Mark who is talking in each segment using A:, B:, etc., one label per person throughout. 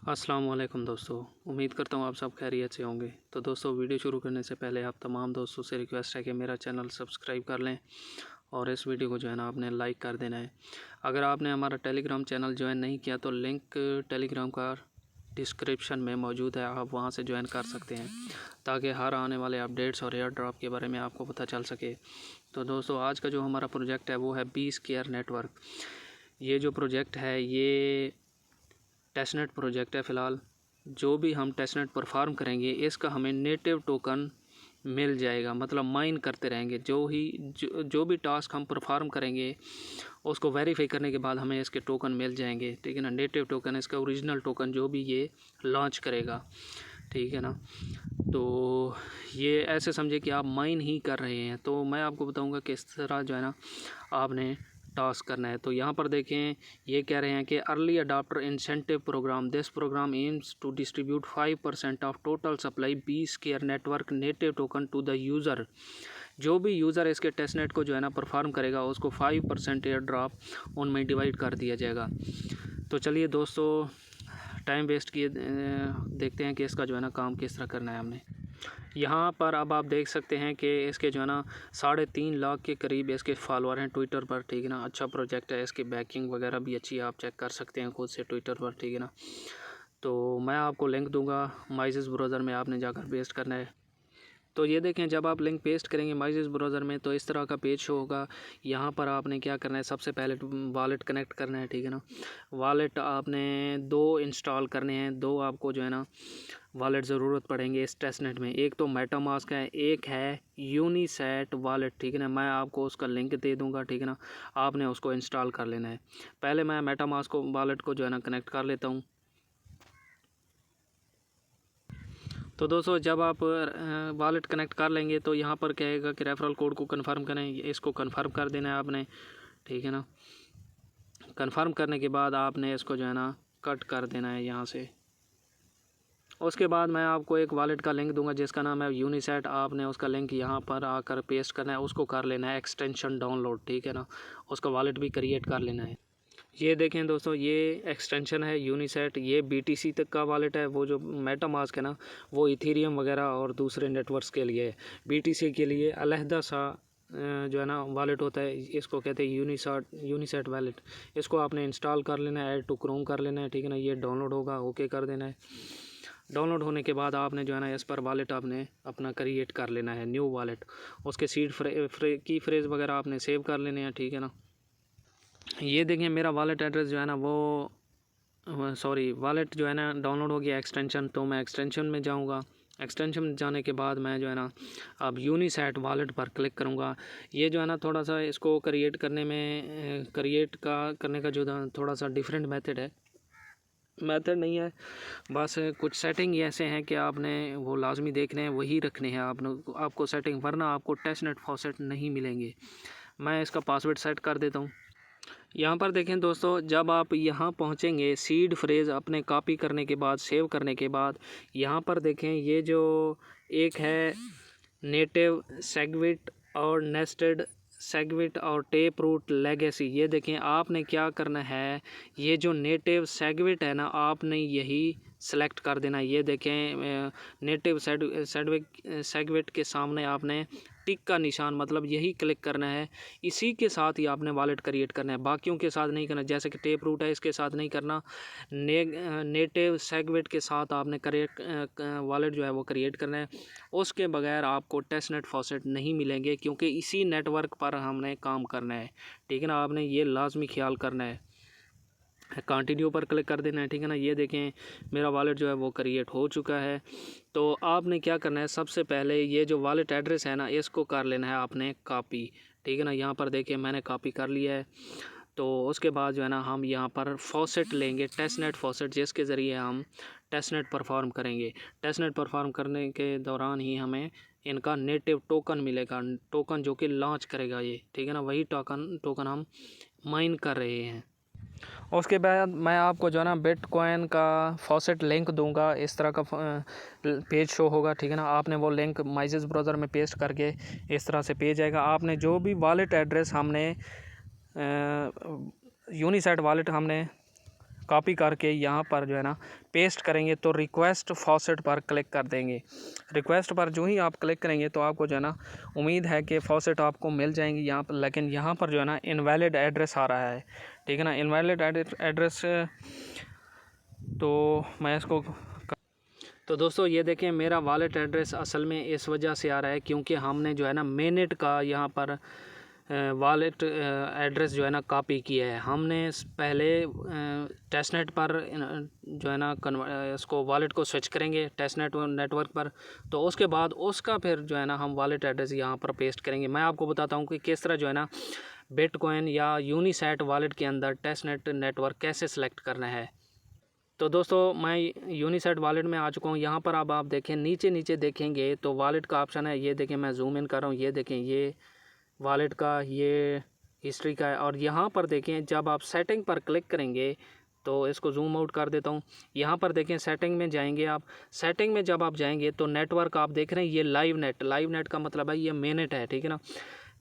A: अस्सलाम वालेकुम दोस्तों, उम्मीद करता हूँ आप सब खैरियत से होंगे। तो दोस्तों, वीडियो शुरू करने से पहले आप तमाम दोस्तों से रिक्वेस्ट है कि मेरा चैनल सब्सक्राइब कर लें और इस वीडियो को जो है ना आपने लाइक कर देना है। अगर आपने हमारा टेलीग्राम चैनल ज्वाइन नहीं किया तो लिंक टेलीग्राम का डिस्क्रिप्शन में मौजूद है, आप वहाँ से ज्वाइन कर सकते हैं ताकि हर आने वाले अपडेट्स और एयर ड्रॉप के बारे में आपको पता चल सके। तो दोस्तों, आज का जो हमारा प्रोजेक्ट है वो है BeSquare नेटवर्क। ये जो प्रोजेक्ट है ये टेस्टनेट प्रोजेक्ट है। फ़िलहाल जो भी हम टेस्टनेट परफॉर्म करेंगे इसका हमें नेटिव टोकन मिल जाएगा, मतलब माइन करते रहेंगे। जो भी टास्क हम परफॉर्म करेंगे उसको वेरीफाई करने के बाद हमें इसके टोकन मिल जाएंगे, ठीक है ना। नेटिव टोकन, इसका ओरिजिनल टोकन जो भी ये लॉन्च करेगा, ठीक है ना। तो ये ऐसे समझे कि आप माइन ही कर रहे हैं। तो मैं आपको बताऊंगा किस तरह जो है ना आपने टास्क करना है। तो यहाँ पर देखें, ये कह रहे हैं कि early adopter incentive program, this program aims to distribute 5% of total supply BeSquare network native token to the user. जो भी यूज़र इसके टेस्टनेट को जो है ना परफॉर्म करेगा उसको 5% एयर ड्रॉप उनमें डिवाइड कर दिया जाएगा। तो चलिए दोस्तों, टाइम वेस्ट किए देखते हैं कि इसका जो है ना काम किस तरह करना है हमने। यहाँ पर अब आप देख सकते हैं कि इसके जो है ना 3.5 लाख के करीब इसके फॉलोअर हैं ट्विटर पर, ठीक है ना। अच्छा प्रोजेक्ट है, इसकी बैकिंग वगैरह भी अच्छी है, आप चेक कर सकते हैं खुद से ट्विटर पर, ठीक है ना। तो मैं आपको लिंक दूंगा, माइजेस ब्राउज़र में आपने जाकर पेस्ट करना है। तो ये देखें, जब आप लिंक पेस्ट करेंगे माइजेस ब्राउज़र में तो इस तरह का पेज शो होगा। यहाँ पर आपने क्या करना है, सबसे पहले वॉलेट कनेक्ट करना है, ठीक है ना। वॉलेट आपने 2 इंस्टॉल करने हैं, 2 आपको जो है ना वॉलेट ज़रूरत पड़ेंगे इस टेस्टनेट में। एक तो मेटामास्क है, एक है यूनिसेट वॉलेट, ठीक है ना। मैं आपको उसका लिंक दे दूंगा, ठीक है ना। आपने उसको इंस्टॉल कर लेना है। पहले मैं मेटामास्क को वॉलेट को जो है ना कनेक्ट कर लेता हूँ। तो दोस्तों, जब आप वॉलेट कनेक्ट कर लेंगे तो यहाँ पर कहेगा कि रेफरल कोड को कंफर्म करें, इसको कंफर्म कर देना है आपने, ठीक है ना। कंफर्म करने के बाद आपने इसको जो है ना कट कर देना है यहाँ से। उसके बाद मैं आपको एक वॉलेट का लिंक दूंगा जिसका नाम है यूनिसेट। आपने उसका लिंक यहाँ पर आकर पेस्ट करना है, उसको कर लेना है एक्सटेंशन डाउनलोड, ठीक है ना। उसका वॉलेट भी क्रिएट कर लेना है। ये देखें दोस्तों, ये एक्सटेंशन है यूनिसेट, ये BTC तक का वॉलेट है। वो जो मेटामास्क है ना वो इथेरियम वगैरह और दूसरे नेटवर्क्स के लिए है। BTC के लिए अलहदा सा जो है ना वॉलेट होता है, इसको कहते हैं यूनिसेट वॉलेट। इसको आपने इंस्टॉल कर लेना है, ऐड टू क्रोम कर लेना है, ठीक है ना। ये डाउनलोड होगा, ओके कर देना है। डाउनलोड होने के बाद आपने जो है ना इस पर वॉलेट आपने अपना क्रिएट कर लेना है, न्यू वॉलेट। उसके सीड की फ्रेज़ वगैरह आपने सेव कर लेने हैं, ठीक है ना। ये देखें, मेरा वॉलेट एड्रेस जो है ना वो वॉलेट जो है ना डाउनलोड हो गया एक्सटेंशन। तो मैं एक्सटेंशन में जाऊंगा। एक्सटेंशन में जाने के बाद मैं जो है ना अब यूनिसेट वॉलेट पर क्लिक करूंगा। ये जो है ना थोड़ा सा इसको क्रिएट करने का जो थोड़ा सा डिफरेंट मेथड नहीं है, बस कुछ सेटिंग ऐसे हैं कि आपने वो लाजमी देखने हैं, वही रखने हैं आपको सेटिंग, वरना आपको टेस्टनेट फॉसेट नहीं मिलेंगे। मैं इसका पासवर्ड सेट कर देता हूँ। यहाँ पर देखें दोस्तों, जब आप यहाँ पहुँचेंगे, सीड फ्रेज़ अपने कॉपी करने के बाद, सेव करने के बाद, यहाँ पर देखें ये जो एक है नेटिव सेगविट और नेस्टेड सेगविट और टेप रूट लेगेसी। ये देखें, आपने क्या करना है, ये जो नेटिव सेगविट है ना आपने यही सेलेक्ट कर देना। ये देखें, नेटिव सेगविट के सामने आपने टिक का निशान, मतलब यही क्लिक करना है। इसी के साथ ही आपने वॉलेट क्रिएट करना है, बाकियों के साथ नहीं करना। जैसे कि टेप रूट है, इसके साथ नहीं करना। नेटिव सेगविट के साथ आपने वॉलेट जो है वो क्रिएट करना है। उसके बगैर आपको टेस्टनेट फॉसेट नहीं मिलेंगे, क्योंकि इसी नेटवर्क पर हमने काम करना है, ठीक है ना। आपने ये लाजमी ख्याल करना है। कंटिन्यू पर क्लिक कर देना है, ठीक है ना। ये देखें, मेरा वॉलेट जो है वो क्रिएट हो चुका है। तो आपने क्या करना है, सबसे पहले ये जो वॉलेट एड्रेस है ना इसको कर लेना है आपने कॉपी, ठीक है ना। यहाँ पर देखें, मैंने कॉपी कर लिया है। तो उसके बाद जो है ना हम यहाँ पर फॉसेट लेंगे, टेस्टनेट फॉसेट, जिसके ज़रिए हम टेस्टनेट परफॉर्म करेंगे। टेस्टनेट परफॉर्म करने के दौरान ही हमें इनका नेटिव टोकन मिलेगा, टोकन जो कि लॉन्च करेगा ये, ठीक है ना। वही टोकन हम माइन कर रहे हैं। उसके बाद मैं आपको जो है ना बिटकॉइन का फॉसेट लिंक दूंगा, इस तरह का पेज शो होगा, ठीक है ना। आपने वो लिंक माइजेस ब्राउज़र में पेस्ट करके इस तरह से पेज आएगा। आपने जो भी वॉलेट एड्रेस हमने यूनिसेट वॉलेट हमने कॉपी करके यहाँ पर जो है ना पेस्ट करेंगे तो रिक्वेस्ट फॉसेट पर क्लिक कर देंगे। रिक्वेस्ट पर जो ही आप क्लिक करेंगे तो आपको जो है ना उम्मीद है कि फॉसेट आपको मिल जाएंगी यहाँ पर, लेकिन यहाँ पर जो है ना इनवैलिड एड्रेस आ रहा है, ठीक है ना। इनवैलिड एड्रेस तो मैं इसको तो दोस्तों ये देखें मेरा वॉलेट एड्रेस असल में इस वजह से आ रहा है क्योंकि हमने जो है ना मेनेट का यहाँ पर वॉलेट एड्रेस जो है ना कॉपी किया है। हमने पहले टेस्टनेट पर जो है ना इसको वॉलेट को स्विच करेंगे टेस्टनेट नेटवर्क पर, तो उसके बाद उसका फिर जो है ना हम वॉलेट एड्रेस यहाँ पर पेस्ट करेंगे। मैं आपको बताता हूँ कि किस तरह जो है ना बिटकॉइन या यूनिसैट वॉलेट के अंदर टेस्टनेट नेटवर्क कैसे सिलेक्ट करना है। तो दोस्तों मैं यूनिसैट वॉलेट में आ चुका हूँ। यहाँ पर अब आप देखें नीचे देखेंगे तो वॉलेट का ऑप्शन है, ये देखें मैं जूम इन कर रहा हूँ, ये देखें ये वॉलेट का ये हिस्ट्री का है। और यहाँ पर देखें जब आप सेटिंग पर क्लिक करेंगे तो इसको जूम आउट कर देता हूँ। यहाँ पर देखें सेटिंग में जाएंगे आप, सेटिंग में जब आप जाएंगे तो नेटवर्क आप देख रहे हैं ये लाइव नेट का मतलब है ये मेनेट है, ठीक है ना।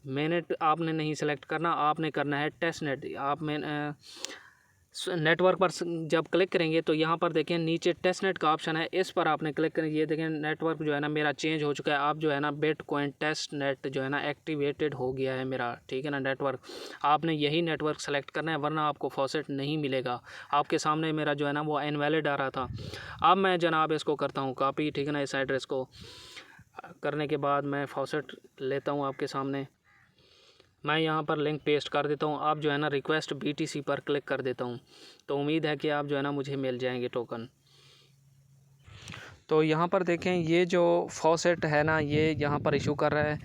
A: मेनेट आपने नहीं सेलेक्ट करना, आपने करना है टेस्टनेट। आप नेटवर्क पर जब क्लिक करेंगे तो यहाँ पर देखें नीचे टेस्टनेट का ऑप्शन है, इस पर आपने क्लिक करेंगे। ये देखें नेटवर्क जो है ना मेरा चेंज हो चुका है, अब जो है ना बिटकॉइन टेस्टनेट जो है ना एक्टिवेटेड हो गया है मेरा, ठीक है ना नेटवर्क। आपने यही नेटवर्क सेलेक्ट करना है वरना आपको फॉसेट नहीं मिलेगा। आपके सामने मेरा जो है ना वो इनवैलिड आ रहा था। अब मैं जनाब इसको करता हूँ कॉपी, ठीक है ना। इस एड्रेस को करने के बाद मैं फॉसेट लेता हूँ आपके सामने, मैं यहाँ पर लिंक पेस्ट कर देता हूँ। आप जो है ना रिक्वेस्ट BTC पर क्लिक कर देता हूँ तो उम्मीद है कि आप जो है ना मुझे मिल जाएंगे टोकन। तो यहाँ पर देखें ये जो फॉसेट है ना ये यहाँ पर इशू कर रहा है।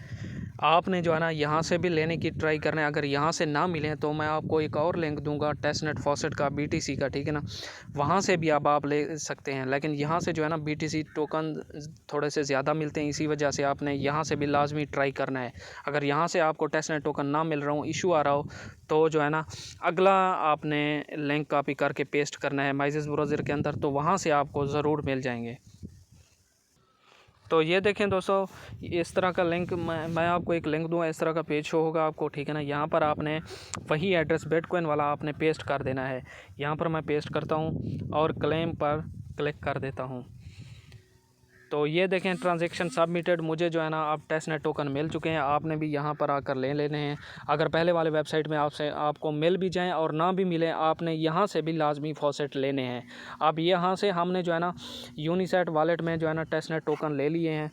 A: आपने जो है ना यहाँ से भी लेने की ट्राई करना है। अगर यहाँ से ना मिले तो मैं आपको एक और लिंक दूंगा टेस्टनेट फॉसेट का BTC का, ठीक है ना। वहाँ से भी अब आप ले सकते हैं, लेकिन यहाँ से जो है ना BTC टोकन थोड़े से ज़्यादा मिलते हैं, इसी वजह से आपने यहाँ से भी लाजमी ट्राई करना है। अगर यहाँ से आपको टेस्टनेट टोकन ना मिल रहा हो, इशू आ रहा हो, तो जो है ना अगला आपने लिंक कॉपी करके पेस्ट करना है माइजेस ब्राउज़र के अंदर, तो वहाँ से आपको ज़रूर मिल जाएंगे। तो ये देखें दोस्तों इस तरह का लिंक मैं आपको एक लिंक दूंगा, इस तरह का पेज शो होगा आपको, ठीक है ना। यहाँ पर आपने वही एड्रेस बिटकॉइन वाला आपने पेस्ट कर देना है। यहाँ पर मैं पेस्ट करता हूँ और क्लेम पर क्लिक कर देता हूँ। तो ये देखें ट्रांजैक्शन सबमिटेड, मुझे जो है ना अब टेस्टनेट टोकन मिल चुके हैं। आपने भी यहाँ पर आकर ले लेने हैं। अगर पहले वाले वेबसाइट में आपको मिल भी जाएं और ना भी मिले, आपने यहाँ से भी लाजमी फॉसेट लेने हैं। अब यहाँ से हमने जो है ना यूनिसैट वॉलेट में जो है ना टेस्टनेट टोकन ले लिए हैं,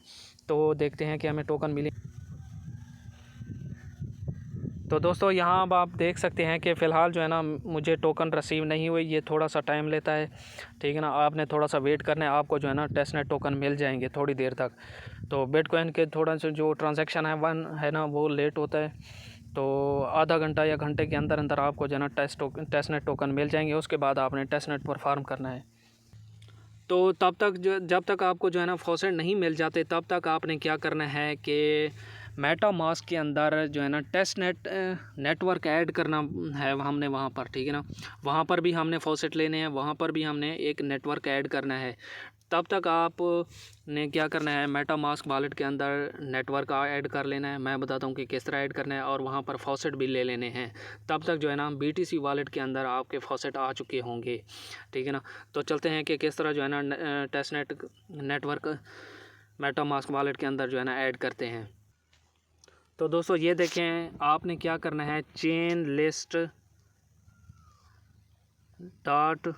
A: तो देखते हैं कि हमें टोकन मिले। तो दोस्तों यहाँ अब आप देख सकते हैं कि फ़िलहाल जो है ना मुझे टोकन रिसीव नहीं हुई, ये थोड़ा सा टाइम लेता है, ठीक है ना। आपने थोड़ा सा वेट करना है, आपको जो है ना टेस्टनेट टोकन मिल जाएंगे थोड़ी देर तक। तो बिटकॉइन के थोड़ा सा जो ट्रांजैक्शन है ना वो लेट होता है, तो आधा घंटा या घंटे के अंदर अंदर आपको जो है ना टेस्टनेट टोकन मिल जाएंगे। उसके बाद आपने टेस्टनेट पर फार्म करना है। तो तब तक जब तक आपको जो है ना फॉसेट नहीं मिल जाते तब तक आपने क्या करना है कि मेटामास्क के अंदर जो है ना टेस्टनेट नेटवर्क ऐड करना है हमने वहाँ पर, ठीक है ना। वहाँ पर भी हमने फॉसेट लेने हैं, वहाँ पर भी हमने एक नेटवर्क ऐड करना है। तब तक आपने क्या करना है मेटामास्क वॉलेट के अंदर नेटवर्क ऐड कर लेना है। मैं बताता हूँ कि किस तरह ऐड करना है, और वहाँ पर फॉसेट भी ले लेने हैं। तब तक जो है ना BTC वॉलेट के अंदर आपके फॉसेट आ चुके होंगे, ठीक है ना। तो चलते हैं कि किस तरह जो है ना टेस्टनेट नेटवर्क मेटामास्क वॉलेट के अंदर जो है ना ऐड करते हैं। तो दोस्तों ये देखें आपने क्या करना है, chainlist.org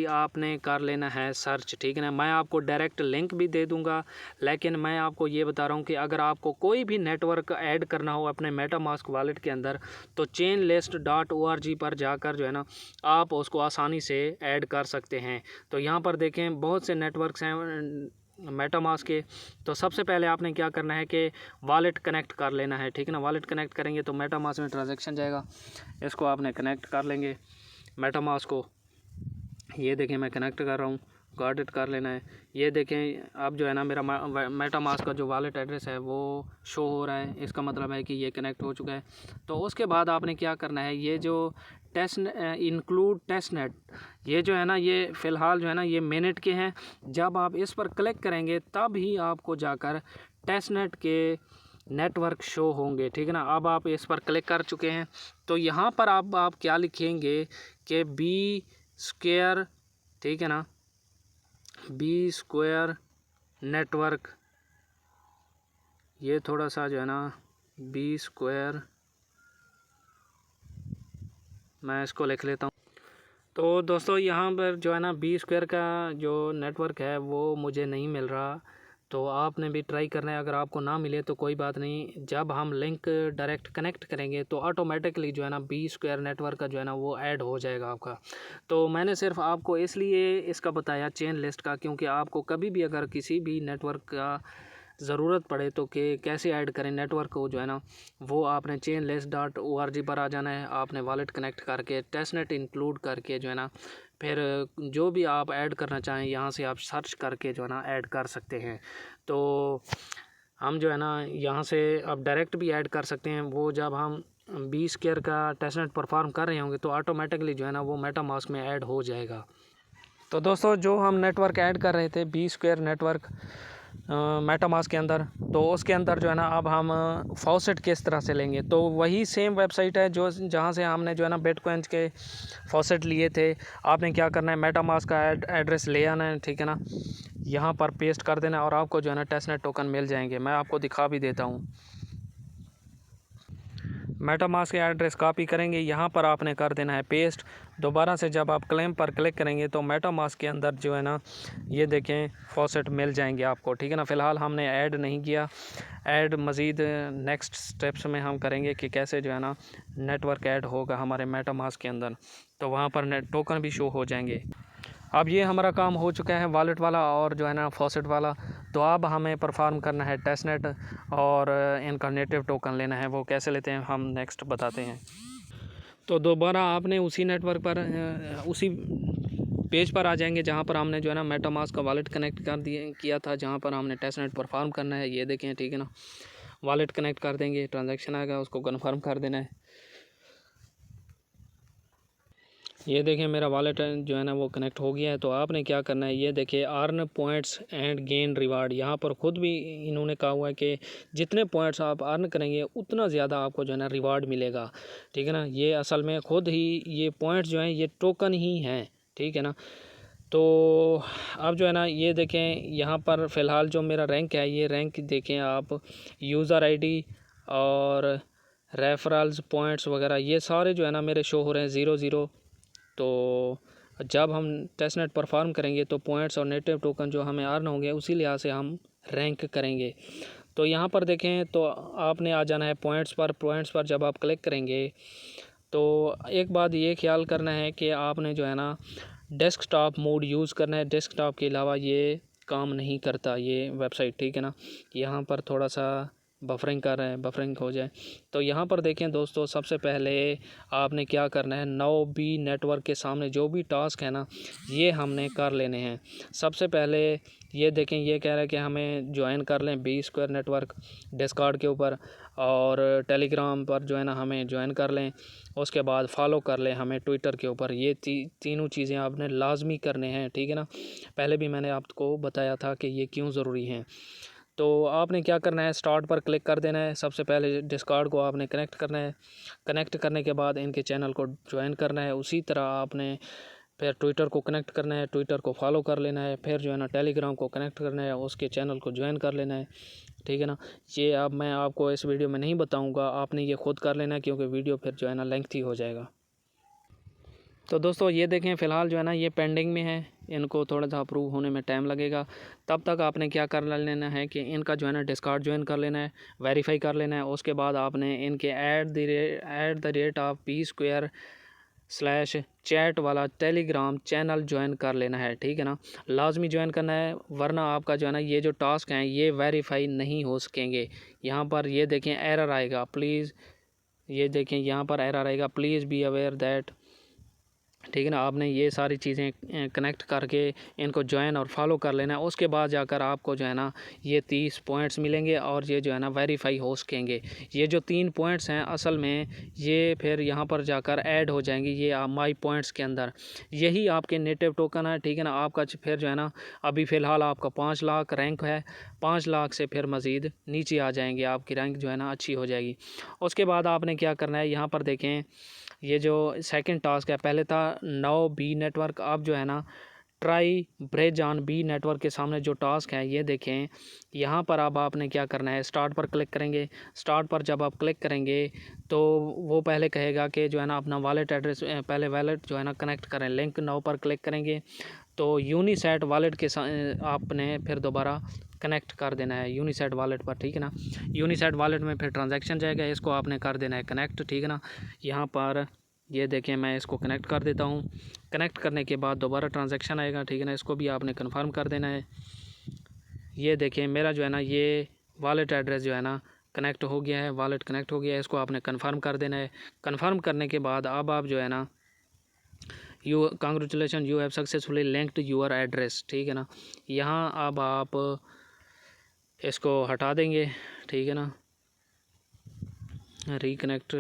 A: आपने कर लेना है सर्च, ठीक है ना। मैं आपको डायरेक्ट लिंक भी दे दूंगा, लेकिन मैं आपको ये बता रहा हूँ कि अगर आपको कोई भी नेटवर्क ऐड करना हो अपने मेटामास्क वॉलेट के अंदर तो chainlist.org पर जाकर जो है ना आप उसको आसानी से ऐड कर सकते हैं। तो यहाँ पर देखें बहुत से नेटवर्क्स हैं मेटामास्क के। तो सबसे पहले आपने क्या करना है कि वॉलेट कनेक्ट कर लेना है, ठीक है ना। वॉलेट कनेक्ट करेंगे तो मेटामास्क में ट्रांजैक्शन जाएगा, इसको आपने कनेक्ट कर लेंगे मेटामास्क को। ये देखें मैं कनेक्ट कर रहा हूँ, गार्डेड कर लेना है। ये देखें अब जो है ना मेरा मेटामास्क का जो वॉलेट एड्रेस है वो शो हो रहा है, इसका मतलब है कि ये कनेक्ट हो चुका है। तो उसके बाद आपने क्या करना है, ये जो इंक्लूड टेस्टनेट, ये जो है ना ये फ़िलहाल जो है ना ये मिनट के हैं। जब आप इस पर क्लिक करेंगे तब ही आपको जाकर टेस्टनेट के नेटवर्क शो होंगे, ठीक है ना। अब आप इस पर क्लिक कर चुके हैं तो यहाँ पर आप क्या लिखेंगे कि बी स्क्वायर, ठीक है ना, बी स्क्वायर नेटवर्क, ये थोड़ा सा जो है ना बी स्क्वायर, मैं इसको लिख लेता हूँ। तो दोस्तों यहाँ पर जो है ना बी स्क्वायर का जो नेटवर्क है वो मुझे नहीं मिल रहा, तो आपने भी ट्राई करना है। अगर आपको ना मिले तो कोई बात नहीं, जब हम लिंक डायरेक्ट कनेक्ट करेंगे तो ऑटोमेटिकली जो है ना बी स्क्वायर नेटवर्क का जो है ना वो ऐड हो जाएगा आपका। तो मैंने सिर्फ आपको इसलिए इसका बताया चेन लिस्ट का, क्योंकि आपको कभी भी अगर किसी भी नेटवर्क का ज़रूरत पड़े तो कि कैसे ऐड करें नेटवर्क को जो है ना, वो आपने chainlist.org पर आ जाना है। आपने वॉलेट कनेक्ट करके टेस्टनेट इंक्लूड करके जो है ना फिर जो भी आप ऐड करना चाहें यहाँ से आप सर्च करके जो है ना ऐड कर सकते हैं। तो हम जो है ना यहाँ से अब डायरेक्ट भी ऐड कर सकते हैं। वो जब हम बी स्क्वायर का टेस्टनेट परफॉर्म कर रहे होंगे तो ऑटोमेटिकली जो है ना वो मेटामास्क में ऐड हो जाएगा। तो दोस्तों जो हम नेटवर्क ऐड कर रहे थे बी स्क्वायर नेटवर्क मेटामास्क के अंदर, तो उसके अंदर जो है ना अब हम फॉसेट किस तरह से लेंगे, तो वही सेम वेबसाइट है जो जहाँ से हमने जो है ना बिटकॉइन के फॉसेट लिए थे। आपने क्या करना है, मेटामास्क का एड्रेस ले आना है, ठीक है ना, यहाँ पर पेस्ट कर देना और आपको जो है ना टेस्टनेट टोकन मिल जाएंगे। मैं आपको दिखा भी देता हूँ। मेटामास्क के एड्रेस कॉपी करेंगे, यहाँ पर आपने कर देना है पेस्ट। दोबारा से जब आप क्लेम पर क्लिक करेंगे तो मेटामास्क के अंदर जो है ना ये देखें फॉसेट मिल जाएंगे आपको, ठीक है ना। फ़िलहाल हमने ऐड नहीं किया, ऐड मज़ीद नेक्स्ट स्टेप्स में हम करेंगे कि कैसे जो है ना नेटवर्क ऐड होगा हमारे मेटामास्क के अंदर, तो वहाँ पर नेट टोकन भी शो हो जाएंगे। अब ये हमारा काम हो चुका है वॉलेट वाला और जो है ना फॉसेट वाला। तो अब हमें परफॉर्म करना है टेस्टनेट और इनका नेटिव टोकन लेना है। वो कैसे लेते हैं हम नेक्स्ट बताते हैं। तो दोबारा आपने उसी नेटवर्क पर उसी पेज पर आ जाएंगे जहाँ पर हमने जो है ना मेटामास्क का वॉलेट कनेक्ट कर दिए किया था, जहाँ पर हमने टेस्टनेट परफॉर्म करना है। ये देखें, ठीक है ना, वॉलेट कनेक्ट कर देंगे, ट्रांजैक्शन आएगा, उसको कन्फर्म कर देना है। ये देखें मेरा वॉलेट जो है ना वो कनेक्ट हो गया है। तो आपने क्या करना है, ये देखिए earn points and gain reward, यहाँ पर ख़ुद भी इन्होंने कहा हुआ है कि जितने पॉइंट्स आप अर्न करेंगे उतना ज़्यादा आपको जो है ना रिवार्ड मिलेगा, ठीक है ना। ये असल में ख़ुद ही ये पॉइंट्स जो हैं ये टोकन ही हैं, ठीक है ना। तो अब जो है ना ये देखें यहाँ पर फ़िलहाल जो मेरा रैंक है, ये रैंक देखें आप, यूज़र आईडी और रेफरल्स पॉइंट्स वगैरह ये सारे जो है ना मेरे शो हो रहे हैं 0-0। तो जब हम टेस्टनेट परफॉर्म करेंगे तो पॉइंट्स और नेटिव टोकन जो हमें अर्न होंगे उसी लिहाज से हम रैंक करेंगे। तो यहाँ पर देखें तो आपने आ जाना है पॉइंट्स पर। पॉइंट्स पर जब आप क्लिक करेंगे तो एक बात ये ख्याल करना है कि आपने जो है ना डेस्कटॉप मोड यूज़ करना है। डेस्कटॉप के अलावा ये काम नहीं करता ये वेबसाइट, ठीक है ना। यहाँ पर थोड़ा सा बफरिंग कर रहे हैं, बफरिंग हो जाए। तो यहाँ पर देखें दोस्तों, सबसे पहले आपने क्या करना है, 9B नेटवर्क के सामने जो भी टास्क है ना ये हमने कर लेने हैं। सबसे पहले ये देखें, ये कह रहा है कि हमें ज्वाइन कर लें बी स्क्वायर नेटवर्क डिस्कॉर्ड के ऊपर, और टेलीग्राम पर जो है ना हमें ज्वाइन कर लें। उसके बाद फॉलो कर लें हमें ट्विटर के ऊपर। ये तीनों चीज़ें आपने लाजमी करने हैं, ठीक है ना। पहले भी मैंने आपको बताया था कि ये क्यों ज़रूरी हैं। तो आपने क्या करना है, स्टार्ट पर क्लिक कर देना है। सबसे पहले डिस्कॉर्ड को आपने कनेक्ट करना है। कनेक्ट करने के बाद इनके चैनल को ज्वाइन करना है। उसी तरह आपने फिर ट्विटर को कनेक्ट करना है, ट्विटर को फॉलो कर लेना है। फिर जो है ना टेलीग्राम को कनेक्ट करना है, उसके चैनल को ज्वाइन कर लेना है, ठीक है ना। ये अब मैं आपको इस वीडियो में नहीं बताऊंगा, आपने ये खुद कर लेना है क्योंकि वीडियो फिर जो है ना लेंथी हो जाएगा। तो दोस्तों ये देखें फ़िलहाल जो है ना ये पेंडिंग में है, इनको थोड़ा सा अप्रूव होने में टाइम लगेगा। तब तक आपने क्या कर लेना है कि इनका जो है ना डिस्कॉर्ड ज्वाइन कर लेना है, वेरीफाई कर लेना है। उसके बाद आपने इनके at the rate of b square /chat वाला टेलीग्राम चैनल ज्वाइन कर लेना है, ठीक है ना। लाजमी ज्वाइन करना है, वरना आपका जो है ना ये जो टास्क हैं ये वेरीफाई नहीं हो सकेंगे। यहाँ पर ये देखें एरर आएगा, प्लीज़ ये देखें यहाँ पर एरर आएगा, प्लीज़ बी अवेयर दैट, ठीक है ना। आपने ये सारी चीज़ें कनेक्ट करके इनको ज्वाइन और फॉलो कर लेना है। उसके बाद जाकर आपको जो है ना ये 30 पॉइंट्स मिलेंगे और ये जो है ना वेरीफाई हो सकेंगे। ये जो 3 पॉइंट्स हैं असल में ये फिर यहाँ पर जाकर ऐड हो जाएंगी ये माई पॉइंट्स के अंदर। यही आपके नेटिव टोकन है, ठीक है ना। आपका फिर जो है ना अभी फ़िलहाल आपका 5 लाख रैंक है, 5 लाख से फिर मज़ीद नीचे आ जाएंगे, आपकी रैंक जो है ना अच्छी हो जाएगी। उसके बाद आपने क्या करना है, यहाँ पर देखें ये जो सेकंड टास्क है, पहले था नाउ बी नेटवर्क, अब जो है ना try bridge on b network के सामने जो टास्क है ये देखें। यहाँ पर अब आपने क्या करना है, स्टार्ट पर क्लिक करेंगे। स्टार्ट पर जब आप क्लिक करेंगे तो वो पहले कहेगा कि जो है ना अपना वॉलेट एड्रेस, पहले वॉलेट जो है ना कनेक्ट करें। लिंक नाउ पर क्लिक करेंगे तो यूनिसेट वॉलेट के आपने फिर दोबारा कनेक्ट कर देना है यूनिसेट वॉलेट पर, ठीक है ना। यूनिसेट वॉलेट में फिर ट्रांजैक्शन जाएगा, इसको आपने कर देना है कनेक्ट, ठीक है ना। यहाँ पर ये देखें मैं इसको कनेक्ट कर देता हूँ। कनेक्ट करने के बाद दोबारा ट्रांजैक्शन आएगा, ठीक है ना, इसको भी आपने कन्फर्म कर देना है। ये देखें मेरा जो है ना ये वॉलेट एड्रेस जो है ना कनेक्ट हो गया है, वॉलेट कनेक्ट हो गया है, इसको आपने कन्फर्म कर देना है। कन्फर्म करने के बाद अब आप जो है ना congratulation you have successfully linked your address, ठीक है ना। यहाँ अब आप इसको हटा देंगे, ठीक है ना, रिकनेक्ट।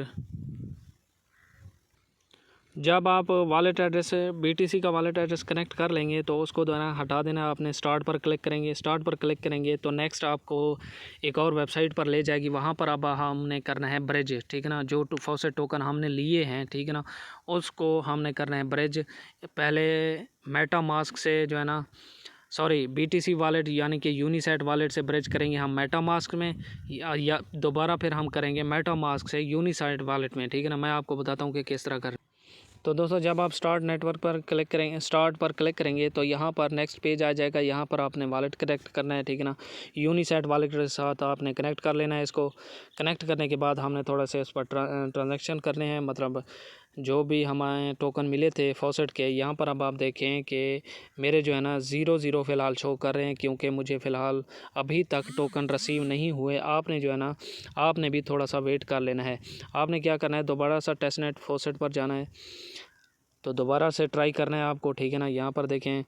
A: जब आप वॉलेट एड्रेस BTC का वॉलेट एड्रेस कनेक्ट कर लेंगे तो उसको दोबारा हटा देना। आपने स्टार्ट पर क्लिक करेंगे। स्टार्ट पर क्लिक करेंगे तो नेक्स्ट आपको एक और वेबसाइट पर ले जाएगी। वहाँ पर अब हमने करना है ब्रिज, ठीक है ना। जो फॉसेट टोकन हमने लिए हैं, ठीक है ना, उसको हमने करना है ब्रिज। पहले मेटामास्क से जो है ना, सॉरी BTC वॉलेट यानी कि यूनिसेट वॉलेट से ब्रिज करेंगे हम मेटामास्क में, या दोबारा फिर हम करेंगे मेटामास्क से यूनिसेट वॉलेट में, ठीक है ना। मैं आपको बताता हूँ कि किस तरह कर। तो दोस्तों जब आप स्टार्ट नेटवर्क पर क्लिक करेंगे, स्टार्ट पर क्लिक करेंगे तो यहाँ पर नेक्स्ट पेज आ जाएगा। यहाँ पर आपने वॉलेट कनेक्ट करना है, ठीक है ना। यूनिसेट वॉलेट के साथ आपने कनेक्ट कर लेना है। इसको कनेक्ट करने के बाद हमने थोड़ा सा इस पर ट्रांजैक्शन करने हैं, मतलब जो भी हमें टोकन मिले थे फॉसेट के। यहाँ पर अब आप देखें कि मेरे जो है ना 0 फ़िलहाल शो कर रहे हैं, क्योंकि मुझे फ़िलहाल अभी तक टोकन रिसीव नहीं हुए। आपने जो है ना, आपने भी थोड़ा सा वेट कर लेना है। आपने क्या करना है, दोबारा सा टेस्टनेट फॉसेट पर जाना है, तो दोबारा से ट्राई करना है आपको, ठीक है ना। यहाँ पर देखें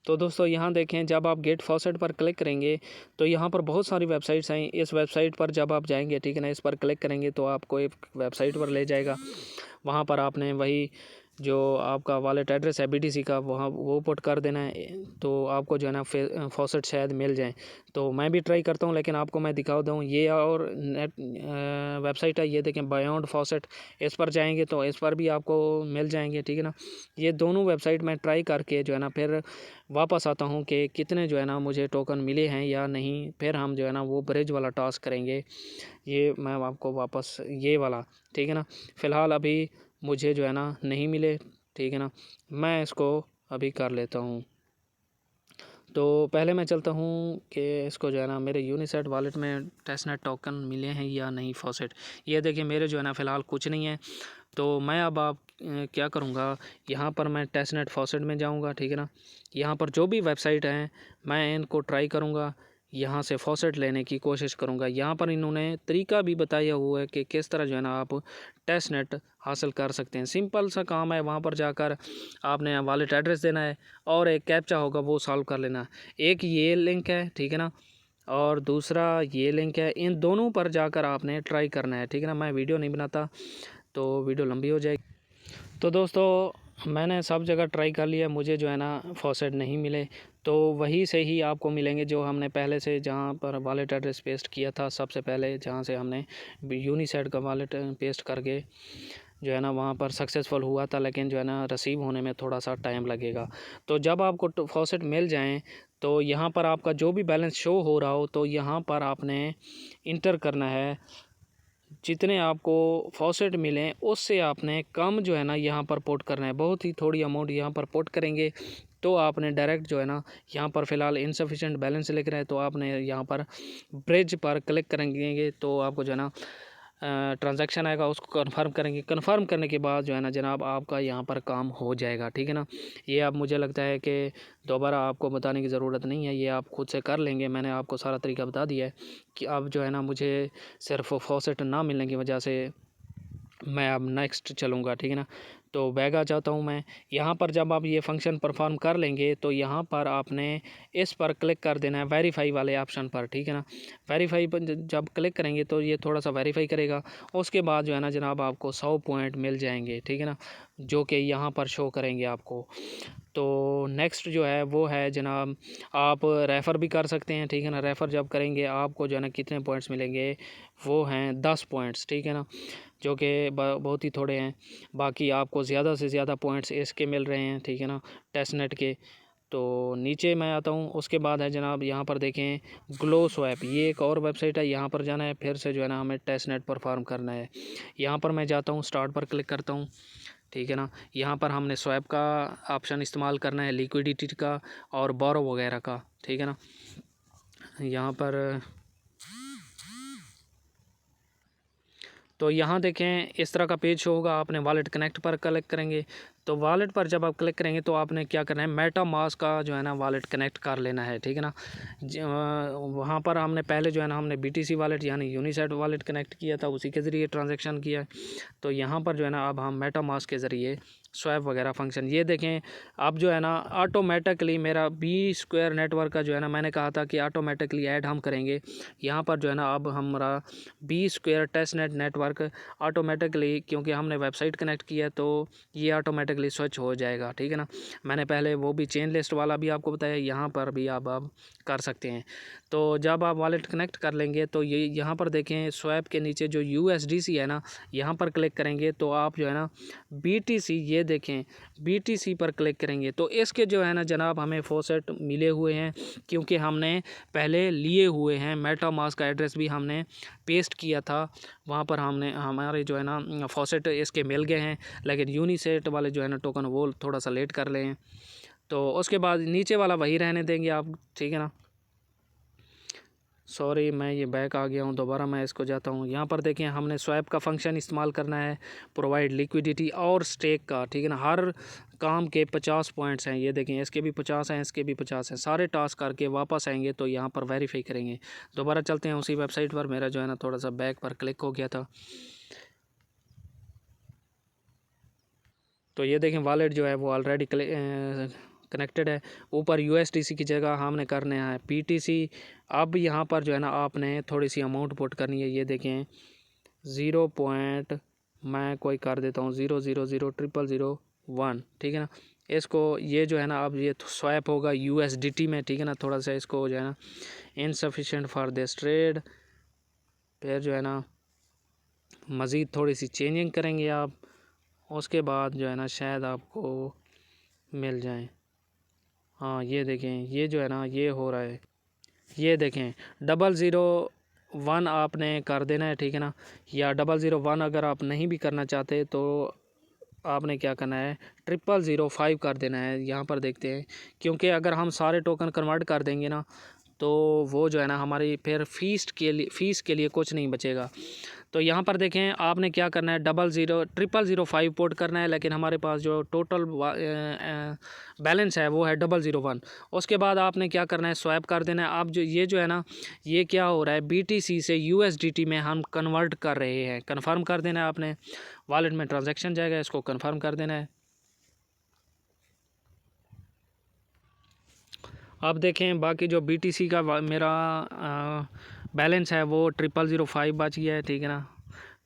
A: तो दोस्तों यहाँ देखें जब आप गेट फॉसेट पर क्लिक करेंगे तो यहाँ पर बहुत सारी वेबसाइट्स हैं। इस वेबसाइट पर जब आप जाएंगे, ठीक है ना, इस पर क्लिक करेंगे तो आपको एक वेबसाइट पर ले जाएगा। वहाँ पर आपने वही जो आपका वॉलेट एड्रेस है BTC का वहाँ वो पुट कर देना है, तो आपको जो है ना फॉसेट शायद मिल जाए। तो मैं भी ट्राई करता हूँ, लेकिन आपको मैं दिखा दूँ ये और नेट वेबसाइट है, ये देखें बियॉन्ड फॉसेट। इस पर जाएंगे तो इस पर भी आपको मिल जाएंगे, ठीक है ना। ये दोनों वेबसाइट मैं ट्राई करके जो है ना फिर वापस आता हूँ कि कितने जो है ना मुझे टोकन मिले हैं या नहीं। फिर हम जो है ना वो ब्रिज वाला टास्क करेंगे। ये मैं आपको वापस ये वाला, ठीक है ना। फ़िलहाल अभी मुझे जो है ना नहीं मिले, ठीक है ना। मैं इसको अभी कर लेता हूँ। तो पहले मैं चलता हूँ कि इसको जो है ना मेरे यूनिसेट वॉलेट में टेस्टनेट टोकन मिले हैं या नहीं फॉसेट। ये देखिए मेरे जो है ना फ़िलहाल कुछ नहीं है। तो मैं अब आप क्या करूँगा, यहाँ पर मैं टेस्टनेट फॉसेट में जाऊँगा, ठीक है ना। यहाँ पर जो भी वेबसाइट हैं मैं इनको ट्राई करूँगा, यहाँ से फॉसेट लेने की कोशिश करूँगा। यहाँ पर इन्होंने तरीका भी बताया हुआ है कि किस तरह जो है ना आप टेस्टनेट हासिल कर सकते हैं। सिंपल सा काम है, वहाँ पर जाकर आपने वॉलेट एड्रेस देना है और एक कैप्चा होगा वो सॉल्व कर लेना है। एक ये लिंक है, ठीक है ना, और दूसरा ये लिंक है। इन दोनों पर जाकर आपने ट्राई करना है, ठीक है ना। मैं वीडियो नहीं बनाता तो वीडियो लंबी हो जाएगी। तो दोस्तों मैंने सब जगह ट्राई कर लिया, मुझे जो है ना फॉसेट नहीं मिले। तो वहीं से ही आपको मिलेंगे जो हमने पहले से जहाँ पर वॉलेट एड्रेस पेस्ट किया था सबसे पहले, जहाँ से हमने यूनिसेट का वॉलेट पेस्ट करके जो है ना वहाँ पर सक्सेसफुल हुआ था, लेकिन जो है ना रिसीव होने में थोड़ा सा टाइम लगेगा। तो जब आपको फॉसेट मिल जाएं तो यहाँ पर आपका जो भी बैलेंस शो हो रहा हो तो यहाँ पर आपने इंटर करना है। जितने आपको फॉसेट मिलें उससे आपने कम जो है ना यहाँ पर पुट करना है। बहुत ही थोड़ी अमाउंट यहाँ पर पुट करेंगे तो आपने डायरेक्ट जो है ना, यहाँ पर फ़िलहाल इनसफिशेंट बैलेंस लिख रहे हैं तो आपने यहाँ पर ब्रिज पर क्लिक करेंगे तो आपको जो है ना ट्रांजैक्शन आएगा, उसको कंफर्म करेंगे। कंफर्म करने के बाद जो है ना जनाब आपका यहाँ पर काम हो जाएगा, ठीक है ना। ये अब मुझे लगता है कि दोबारा आपको बताने की ज़रूरत नहीं है, ये आप खुद से कर लेंगे। मैंने आपको सारा तरीका बता दिया है कि अब जो है ना मुझे सिर्फ फॉसेट ना मिलने की वजह से मैं अब नेक्स्ट चलूँगा, ठीक है ना। तो बैग आ जाता हूँ मैं। यहाँ पर जब आप ये फंक्शन परफॉर्म कर लेंगे तो यहाँ पर आपने इस पर क्लिक कर देना है वेरीफाई वाले ऑप्शन पर, ठीक है ना। वेरीफाई पर जब क्लिक करेंगे तो ये थोड़ा सा वेरीफाई करेगा। उसके बाद जो है ना जनाब आपको 100 पॉइंट मिल जाएंगे, ठीक है ना। जो कि यहाँ पर शो करेंगे आपको। तो नेक्स्ट जो है वो है जनाब, आप रेफ़र भी कर सकते हैं, ठीक है ना। रेफ़र जब करेंगे आपको जो है ना कितने पॉइंट्स मिलेंगे, वो हैं 10 पॉइंट्स, ठीक है ना, जो कि बहुत ही थोड़े हैं। बाकी आपको ज़्यादा से ज़्यादा पॉइंट्स इसके मिल रहे हैं, ठीक है ना, टेस्टनेट के। तो नीचे मैं आता हूँ, उसके बाद है जनाब यहाँ पर देखें ग्लो स्वैप, ये एक और वेबसाइट है। यहाँ पर जाना है, फिर से जो है ना हमें टेस्टनेट परफॉर्म करना है। यहाँ पर मैं जाता हूँ, स्टार्ट पर क्लिक करता हूँ, ठीक है ना। यहाँ पर हमने स्वैप का ऑप्शन इस्तेमाल करना है, लिक्विडिटी का और बोरो वगैरह का, ठीक है ना। यहाँ पर तो यहाँ देखें इस तरह का पेज होगा, आपने वॉलेट कनेक्ट पर क्लिक करेंगे। तो वॉलेट पर जब आप क्लिक करेंगे तो आपने क्या करना है, मेटामास्क का जो है ना वॉलेट कनेक्ट कर लेना है, ठीक है ना। वहाँ पर हमने पहले जो है ना हमने BTC वॉलेट यानी यूनिसेट वॉलेट कनेक्ट किया था, उसी के ज़रिए ट्रांजैक्शन किया है। तो यहाँ पर जो है ना अब हम मेटामास्क के ज़रिए स्वैप वगैरह फंक्शन, ये देखें अब जो है ना ऑटोमेटिकली मेरा B-स्क्वायर नेटवर्क का जो है ना, मैंने कहा था कि ऑटोमेटिकली ऐड हम करेंगे। यहाँ पर जो है ना अब हमारा B-स्क्वायर टेस्टनेट नेटवर्क ऑटोमेटिकली, क्योंकि हमने वेबसाइट कनेक्ट किया तो ये ऑटोमेटिकली स्विच हो जाएगा, ठीक है ना। मैंने पहले वो भी चेन लिस्ट वाला भी आपको बताया, यहाँ पर भी आप कर सकते हैं। तो जब आप वॉलेट कनेक्ट कर लेंगे तो ये यहाँ पर देखें स्वैप के नीचे जो USDC है ना, यहाँ पर क्लिक करेंगे तो आप जो है ना BTC, ये देखें BTC पर क्लिक करेंगे तो इसके जो है ना जनाब हमें फॉसेट मिले हुए हैं, क्योंकि हमने पहले लिए हुए हैं। मेटामास्क का एड्रेस भी हमने पेस्ट किया था, वहाँ पर हमने हमारे जो है ना फॉसेट इसके मिल गए हैं। लेकिन यूनिसेट वाले जो है ना टोकन वो थोड़ा सा लेट कर लें, तो उसके बाद नीचे वाला वही रहने देंगे आप, ठीक है ना। सॉरी मैं ये बैक आ गया हूँ, दोबारा मैं इसको जाता हूँ। यहाँ पर देखें हमने स्वैप का फंक्शन इस्तेमाल करना है, प्रोवाइड लिक्विडिटी और स्टेक का, ठीक है ना। हर काम के 50 पॉइंट्स हैं, ये देखें इसके भी 50 हैं, इसके भी 50 हैं। सारे टास्क करके वापस आएंगे तो यहाँ पर वेरीफाई करेंगे। दोबारा चलते हैं उसी वेबसाइट पर, मेरा जो है ना थोड़ा सा बैक पर क्लिक हो गया था। तो ये देखें वॉलेट जो है वो ऑलरेडी कनेक्टेड है। ऊपर USDC की जगह हमने करना है PTC। अब यहाँ पर जो है ना आपने थोड़ी सी अमाउंट पुट करनी है, ये देखें 0 पॉइंट मैं कोई कर देता हूँ 0.0000001, ठीक है ना। इसको ये जो है ना अब ये स्वैप होगा USDT में, ठीक है ना। थोड़ा सा इसको जो है ना इनसफिशेंट फॉर दिस ट्रेड, फिर जो है ना मज़ीद थोड़ी सी चेंजिंग करेंगे आप, उसके बाद जो है ना शायद आपको मिल जाए। हाँ ये देखें ये जो है ना ये हो रहा है, ये देखें 001 आपने कर देना है, ठीक है ना। या 001 अगर आप नहीं भी करना चाहते तो आपने क्या करना है 0005 कर देना है। यहाँ पर देखते हैं, क्योंकि अगर हम सारे टोकन कन्वर्ट कर देंगे ना तो वो जो है ना हमारी फिर फ़ीस के लिए कुछ नहीं बचेगा। तो यहाँ पर देखें आपने क्या करना है 0005 पोर्ट करना है, लेकिन हमारे पास जो टोटल बैलेंस है वो है 001। उसके बाद आपने क्या करना है स्वैप कर देना है। आप जो है ना ये क्या हो रहा है BTC से USDT में हम कन्वर्ट कर रहे हैं, कन्फर्म कर देना है आपने। वॉलेट में ट्रांजैक्शन जाएगा, इसको कन्फर्म कर देना है। अब देखें बाकी जो BTC का मेरा बैलेंस है वो 0005 बच गया है, ठीक है ना।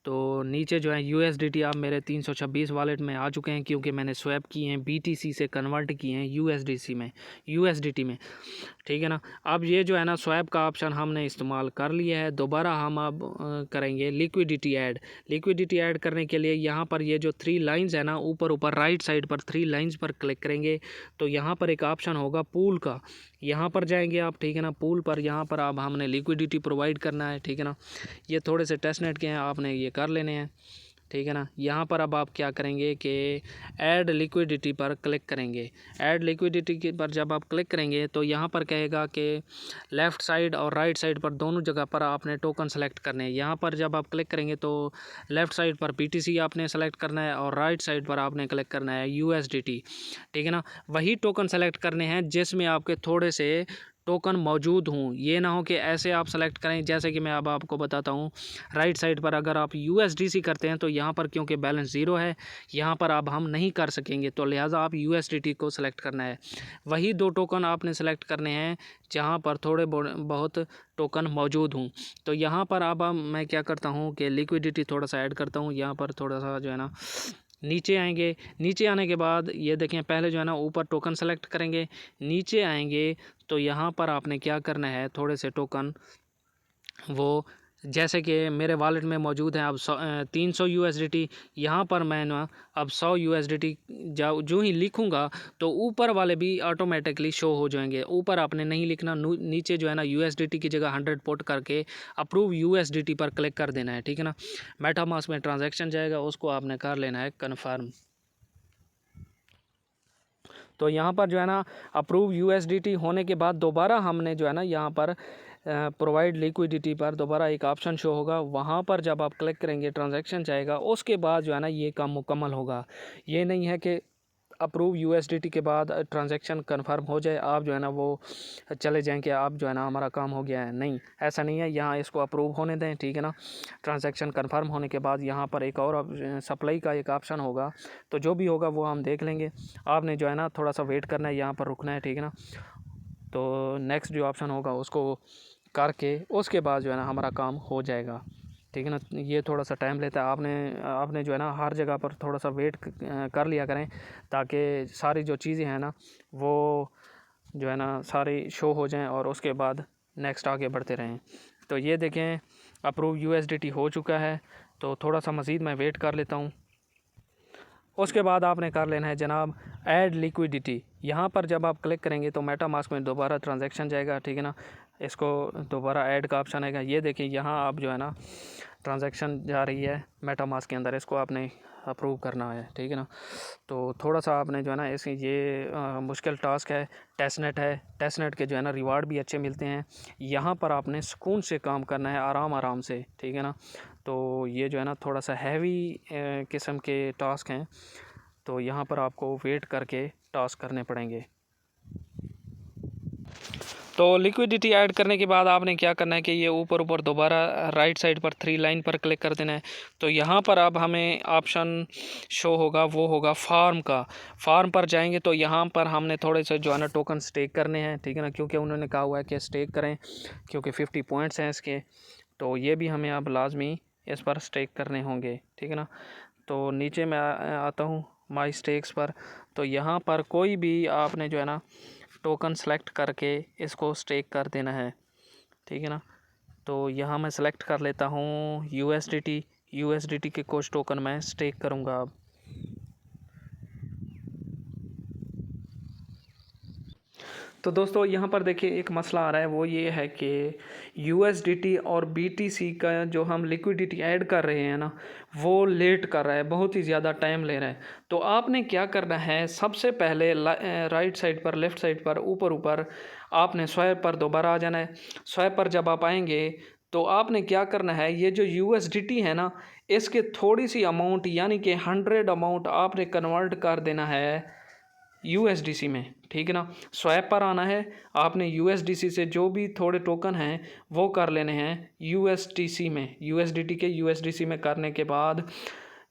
A: तो नीचे जो है USDT आप मेरे 326 वॉलेट में आ चुके हैं, क्योंकि मैंने स्वैप किए हैं BTC से कन्वर्ट किए हैं USDT में, ठीक है ना। अब ये जो है ना स्वैप का ऑप्शन हमने इस्तेमाल कर लिया है। दोबारा हम अब करेंगे लिक्विडिटी ऐड करने के लिए यहाँ पर ये जो 3 लाइंस है ना ऊपर राइट साइड पर 3 लाइंस पर क्लिक करेंगे तो यहाँ पर एक ऑप्शन होगा पूल का, यहाँ पर जाएंगे आप, ठीक है ना। पूल पर यहाँ पर अब हमने लिक्विडिटी प्रोवाइड करना है, ठीक है ना। ये थोड़े से टेस्टनेट के हैं, आपने ये कर लेने हैं, ठीक है ना। यहाँ पर अब आप क्या करेंगे कि ऐड लिक्विडिटी पर क्लिक करेंगे। ऐड लिक्विडिटी पर जब आप क्लिक करेंगे तो यहाँ पर कहेगा कि लेफ़्ट साइड और राइट साइड पर दोनों जगह पर आपने टोकन सेलेक्ट करने हैं। यहाँ पर जब आप क्लिक करेंगे तो लेफ़्ट साइड पर BTC आपने सेलेक्ट करना है और राइट साइड पर आपने क्लिक करना है USDT, ठीक है ना। वही टोकन सेलेक्ट करने हैं जिसमें आपके थोड़े से टोकन मौजूद हों। ये ना हो कि ऐसे आप सेलेक्ट करें, जैसे कि मैं अब आपको बताता हूँ। राइट साइड पर अगर आप USDC करते हैं तो यहाँ पर क्योंकि बैलेंस 0 है, यहाँ पर अब हम नहीं कर सकेंगे, तो लिहाजा आप USDT को सेलेक्ट करना है। वही 2 टोकन आपने सेलेक्ट करने हैं जहाँ पर थोड़े बहुत टोकन मौजूद हों। तो यहाँ पर अब मैं क्या करता हूँ कि लिक्विडिटी थोड़ा सा ऐड करता हूँ। यहाँ पर थोड़ा सा जो है ना नीचे आएंगे, नीचे आने के बाद ये देखें, पहले जो है ना ऊपर टोकन सेलेक्ट करेंगे, नीचे आएंगे तो यहाँ पर आपने क्या करना है, थोड़े से टोकन वो जैसे कि मेरे वॉलेट में मौजूद हैं अब 300 USDT। यहाँ पर मैं ना अब 100 USDT जो ही लिखूँगा तो ऊपर वाले भी ऑटोमेटिकली शो हो जाएंगे। ऊपर आपने नहीं लिखना, नीचे जो है ना USDT की जगह 100 पुट करके अप्रूव USDT पर क्लिक कर देना है, ठीक है ना। मेटामास्क में ट्रांजैक्शन जाएगा, उसको आपने कर लेना है कन्फर्म। तो यहाँ पर जो है ना अप्रूव USDT होने के बाद दोबारा हमने जो है ना यहाँ पर प्रोवाइड लिक्विडिटी पर दोबारा एक ऑप्शन शो होगा, वहाँ पर जब आप क्लिक करेंगे ट्रांजैक्शन जाएगा, उसके बाद जो है ना ये काम मुकम्मल होगा। ये नहीं है कि अप्रूव USDT के बाद ट्रांजैक्शन कंफर्म हो जाए आप जो है ना वो चले जाएं कि आप जो है ना हमारा काम हो गया है, नहीं ऐसा नहीं है। यहाँ इसको अप्रूव होने दें, ठीक है ना। ट्रांजैक्शन कंफर्म होने के बाद यहाँ पर एक और सप्लाई का एक ऑप्शन होगा, तो जो भी होगा वो हम देख लेंगे। आपने जो है ना थोड़ा सा वेट करना है, यहाँ पर रुकना है, ठीक है ना। तो नेक्स्ट जो ऑप्शन होगा उसको करके उसके बाद जो है ना हमारा काम हो जाएगा, ठीक है ना। ये थोड़ा सा टाइम लेता है, आपने जो है ना हर जगह पर थोड़ा सा वेट कर लिया करें, ताकि सारी जो चीज़ें हैं ना वो जो है ना सारी शो हो जाएं और उसके बाद नेक्स्ट आगे बढ़ते रहें। तो ये देखें अप्रूव USDT हो चुका है, तो थोड़ा सा मज़ीद मैं वेट कर लेता हूँ। उसके बाद आपने कर लेना है जनाब ऐड लिक्विडिटी। यहाँ पर जब आप क्लिक करेंगे तो मेटामास्क में दोबारा ट्रांजैक्शन जाएगा, ठीक है ना। इसको दोबारा ऐड का ऑप्शन आएगा, ये देखिए यहाँ आप जो है ना ट्रांजैक्शन जा रही है मेटामास्क के अंदर, इसको आपने अप्रूव करना है, ठीक है ना। तो थोड़ा सा आपने जो है ना ये मुश्किल टास्क है, टेस्टनेट है, टेस्टनेट के जो है ना रिवार्ड भी अच्छे मिलते हैं। यहाँ पर आपने सुकून से काम करना है, आराम आराम से, ठीक है ना। तो ये जो है ना थोड़ा सा हैवी किस्म के टास्क हैं, तो यहाँ पर आपको वेट करके टास्क करने पड़ेंगे। तो लिक्विडिटी ऐड करने के बाद आपने क्या करना है कि ये ऊपर दोबारा राइट साइड पर 3 लाइन पर क्लिक कर देना है। तो यहाँ पर अब हमें ऑप्शन शो होगा, वो होगा फार्म का। फार्म पर जाएंगे तो यहाँ पर हमने थोड़े से जो है ना टोकन स्टेक करने हैं, ठीक है ना, क्योंकि उन्होंने कहा हुआ है कि स्टेक करें, क्योंकि 50 पॉइंट्स हैं इसके। तो ये भी हमें अब लाजमी इस पर स्टेक करने होंगे, ठीक है ना। तो नीचे मैं आता हूँ माई स्टेक्स पर, तो यहाँ पर कोई भी आपने जो है ना टोकन सेलेक्ट करके इसको स्टेक कर देना है, ठीक है ना। तो यहाँ मैं सेलेक्ट कर लेता हूँ USDT के कुछ टोकन मैं स्टेक करूँगा अब। तो दोस्तों यहाँ पर देखिए एक मसला आ रहा है, वो ये है कि USDT और BTC का जो हम लिक्विडिटी ऐड कर रहे हैं ना, वो लेट कर रहा है, बहुत ही ज़्यादा टाइम ले रहा है। तो आपने क्या करना है, सबसे पहले राइट साइड पर, लेफ़्ट साइड पर, ऊपर आपने स्वैप पर दोबारा आ जाना है। स्वैप पर जब आप आएंगे तो आपने क्या करना है, ये जो USDT है ना, इसके थोड़ी सी अमाउंट यानी कि 100 अमाउंट आपने कन्वर्ट कर देना है USDC में, ठीक है ना। स्वैप पर आना है, आपने USDC से जो भी थोड़े टोकन हैं वो कर लेने हैं USDC में, USDT के USDC में करने के बाद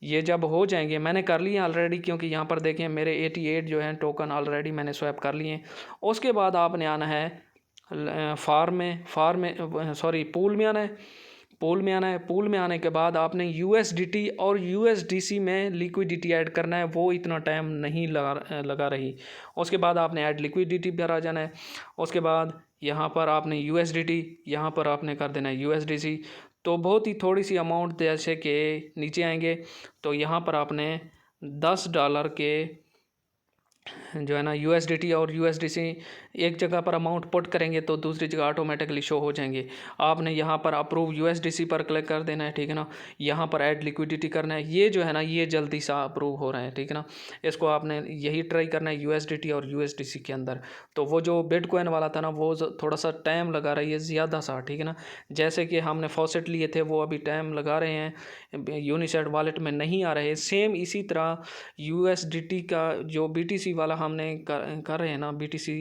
A: ये जब हो जाएंगे, मैंने कर लिए ऑलरेडी, क्योंकि यहाँ पर देखें मेरे 88 जो हैं टोकन ऑलरेडी मैंने स्वैप कर लिए हैं। उसके बाद आपने आना है पूल में आना है। पूल में आने के बाद आपने USDT और USDC में लिक्विडिटी ऐड करना है, वो इतना टाइम नहीं लगा रही। उसके बाद आपने ऐड लिक्विडिटी पर आ जाना है। उसके बाद यहाँ पर आपने USDT, यहाँ पर आपने कर देना है USDC। तो बहुत ही थोड़ी सी अमाउंट जैसे कि नीचे आएंगे तो यहाँ पर आपने $10 के जो है ना USDT और USDC एक जगह पर अमाउंट पुट करेंगे तो दूसरी जगह ऑटोमेटिकली शो हो जाएंगे। आपने यहाँ पर अप्रूव USDC पर क्लिक कर देना है, ठीक है ना। यहाँ पर ऐड लिक्विडिटी करना है, ये जो है ना ये जल्दी सा अप्रूव हो रहा है, ठीक है ना। इसको आपने यही ट्राई करना है USDT और USDC के अंदर। तो वो जो बिटकॉइन वाला था ना वो थोड़ा सा टाइम लगा रही है ज़्यादा सा, ठीक है ना। जैसे कि हमने फॉसेट लिए थे वो अभी टाइम लगा रहे हैं, यूनिसेट वॉलेट में नहीं आ रहे। सेम इसी तरह USDT का जो BTC वाला हमने कर रहे हैं ना BTC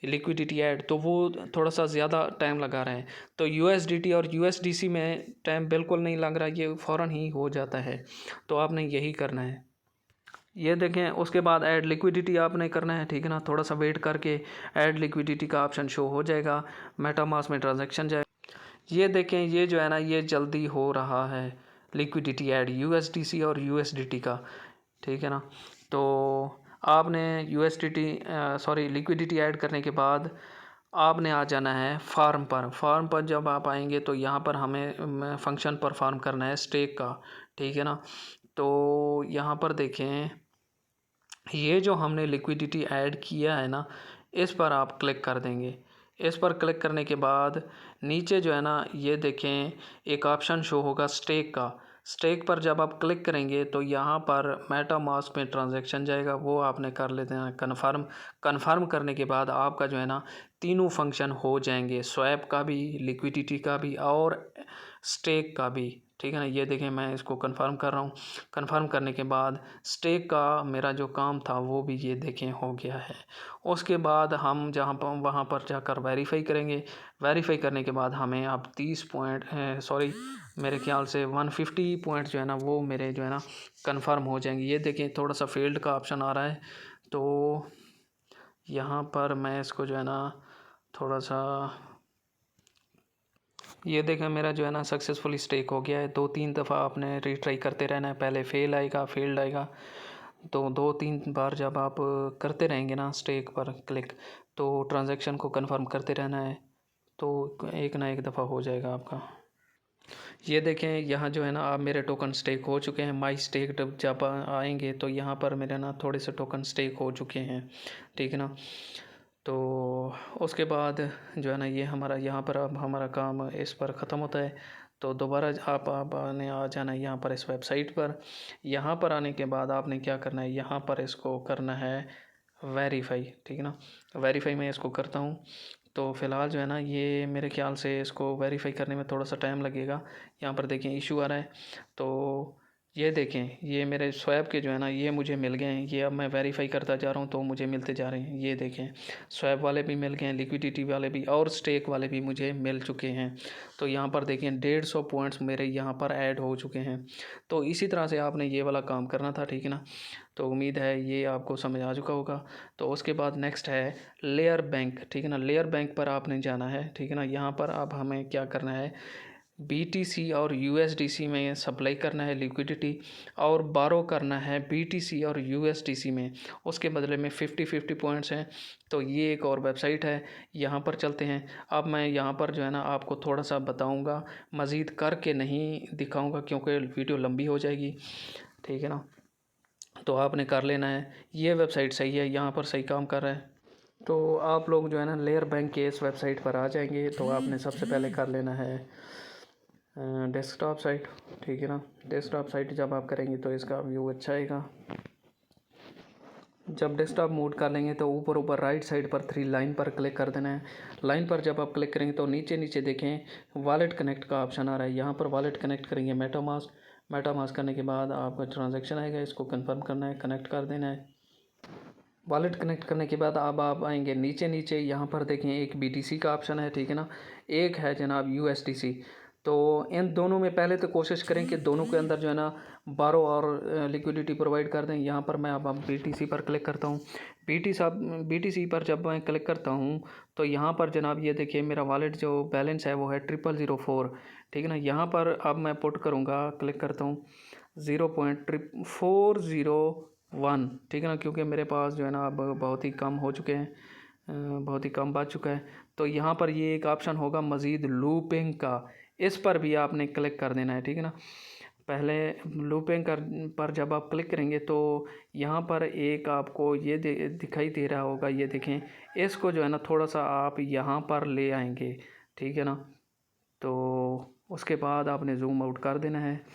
A: लिक्विडिटी ऐड, तो वो थोड़ा सा ज़्यादा टाइम लगा रहे हैं। तो USDT और USDC में टाइम बिल्कुल नहीं लग रहा, ये फ़ौरन ही हो जाता है। तो आपने यही करना है, ये देखें। उसके बाद ऐड लिक्विडिटी आपने करना है, ठीक है ना। थोड़ा सा वेट करके ऐड लिक्विडिटी का ऑप्शन शो हो जाएगा, मेटामास्क में ट्रांजैक्शन जाए। ये देखें ये जो है ना ये जल्दी हो रहा है लिक्विडिटी ऐड USDC और USDT का। ठीक है ना। तो आपने लिक्विडिटी ऐड करने के बाद आपने आ जाना है फार्म पर। फार्म पर जब आप आएंगे तो यहाँ पर हमें फंक्शन परफॉर्म करना है स्टेक का, ठीक है ना। तो यहाँ पर देखें, ये जो हमने लिक्विडिटी ऐड किया है ना, इस पर आप क्लिक कर देंगे। इस पर क्लिक करने के बाद नीचे जो है ना, ये देखें एक ऑप्शन शो होगा स्टेक का। स्टेक पर जब आप क्लिक करेंगे तो यहाँ पर मेटामास्क में ट्रांजैक्शन जाएगा, वो आपने कर लेते हैं कन्फर्म। कन्फर्म करने के बाद आपका जो है ना तीनों फंक्शन हो जाएंगे, स्वैप का भी, लिक्विडिटी का भी और स्टेक का भी, ठीक है ना। ये देखें मैं इसको कंफर्म कर रहा हूँ। कंफर्म करने के बाद स्टेक का मेरा जो काम था वो भी ये देखें हो गया है। उसके बाद हम जहाँ पर वहाँ पर जाकर वेरीफाई करेंगे। वेरीफाई करने के बाद हमें अब 30 पॉइंट मेरे ख्याल से 150 पॉइंट जो है ना वो मेरे जो है ना कंफर्म हो जाएंगे। ये देखें थोड़ा सा फेल्ड का ऑप्शन आ रहा है, तो यहाँ पर मैं इसको जो है ना थोड़ा सा, ये देखें मेरा जो है ना सक्सेसफुली स्टेक हो गया है। 2-3 दफ़ा आपने रीट्राई करते रहना है, पहले फेल आएगा, फेल्ड आएगा। तो 2-3 बार जब आप करते रहेंगे ना स्टेक पर क्लिक, तो ट्रांजैक्शन को कंफर्म करते रहना है, तो एक ना एक दफ़ा हो जाएगा आपका। ये देखें यहाँ जो है ना आप मेरे टोकन स्टेक हो चुके हैं। माई स्टेक जब आएंगे तो यहाँ पर मेरे ना थोड़े से टोकन स्टेक हो चुके हैं, ठीक है ना। तो उसके बाद जो है ना ये हमारा यहाँ पर अब हमारा काम इस पर ख़त्म होता है। तो दोबारा आपने आ जाना है यहाँ पर इस वेबसाइट पर। यहाँ पर आने के बाद आपने क्या करना है, यहाँ पर इसको करना है वेरीफाई, ठीक है ना। वेरीफाई मैं इसको करता हूँ। तो फ़िलहाल जो है ना ये मेरे ख्याल से इसको वेरीफाई करने में थोड़ा सा टाइम लगेगा। यहाँ पर देखें इशू आ रहा है, तो ये देखें ये मेरे स्वैप के जो है ना ये मुझे मिल गए हैं। ये अब मैं वेरीफाई करता जा रहा हूँ तो मुझे मिलते जा रहे हैं। ये देखें स्वैप वाले भी मिल गए हैं, लिक्विडिटी वाले भी और स्टेक वाले भी मुझे मिल चुके हैं। तो यहाँ पर देखें 150 पॉइंट्स मेरे यहाँ पर ऐड हो चुके हैं। तो इसी तरह से आपने ये वाला काम करना था, ठीक है ना। तो उम्मीद है ये आपको समझ आ चुका होगा। तो उसके बाद नेक्स्ट है लेयर बैंक, ठीक है ना। लेयर बैंक पर आपने जाना है, ठीक है ना। यहाँ पर अब हमें क्या करना है, BTC और USDC में सप्लाई करना है लिक्विडिटी, और बारो करना है BTC और USDC में। उसके बदले में 50-50 पॉइंट्स हैं। तो ये एक और वेबसाइट है, यहाँ पर चलते हैं। अब मैं यहाँ पर जो है ना आपको थोड़ा सा बताऊँगा, मज़ीद करके नहीं दिखाऊँगा क्योंकि वीडियो लंबी हो जाएगी, ठीक है ना। तो आपने कर लेना है, ये वेबसाइट सही है, यहाँ पर सही काम कर रहा है। तो आप लोग जो है ना लेयर बैंक के इस वेबसाइट पर आ जाएंगे। तो आपने सबसे पहले कर लेना है डेस्कटॉप साइट, ठीक है ना। डेस्कटॉप साइट जब आप करेंगे तो इसका व्यू अच्छा आएगा। जब डेस्कटॉप मूड कर लेंगे तो ऊपर ऊपर राइट साइड पर 3 लाइन पर क्लिक कर देना है। लाइन पर जब आप क्लिक करेंगे तो नीचे नीचे देखें वॉलेट कनेक्ट का ऑप्शन आ रहा है। यहाँ पर वॉलेट कनेक्ट करेंगे मेटामास्क करने के बाद आपका ट्रांजैक्शन आएगा, इसको कंफर्म करना है, कनेक्ट कर देना है। वॉलेट कनेक्ट करने के बाद अब आप आएंगे नीचे नीचे, यहाँ पर देखें एक BTC का ऑप्शन है, ठीक है ना। एक है जनाब USDC। तो इन दोनों में पहले तो कोशिश करें कि दोनों के अंदर जो है ना बारो और लिक्विडिटी प्रोवाइड कर दें। यहाँ पर मैं अब BTC पर क्लिक करता हूँ। BTC पर जब मैं क्लिक करता हूँ तो यहाँ पर जनाब ये देखिए मेरा वॉलेट जो बैलेंस है वो है 0004, ठीक है ना। यहाँ पर अब मैं पुट करूँगा, क्लिक करता हूँ 0.401, ठीक है ना, क्योंकि मेरे पास जो है ना अब बहुत ही कम हो चुके हैं, बहुत ही कम बच चुका है। तो यहाँ पर ये एक ऑप्शन होगा मज़ीद लूपिंग का, इस पर भी आपने क्लिक कर देना है, ठीक है ना। पहले लूपिंग पर जब आप क्लिक करेंगे तो यहाँ पर एक आपको ये दिखाई दे रहा होगा, ये देखें, इसको जो है ना थोड़ा सा आप यहाँ पर ले आएंगे, ठीक है ना। तो उसके बाद आपने जूम आउट कर देना है,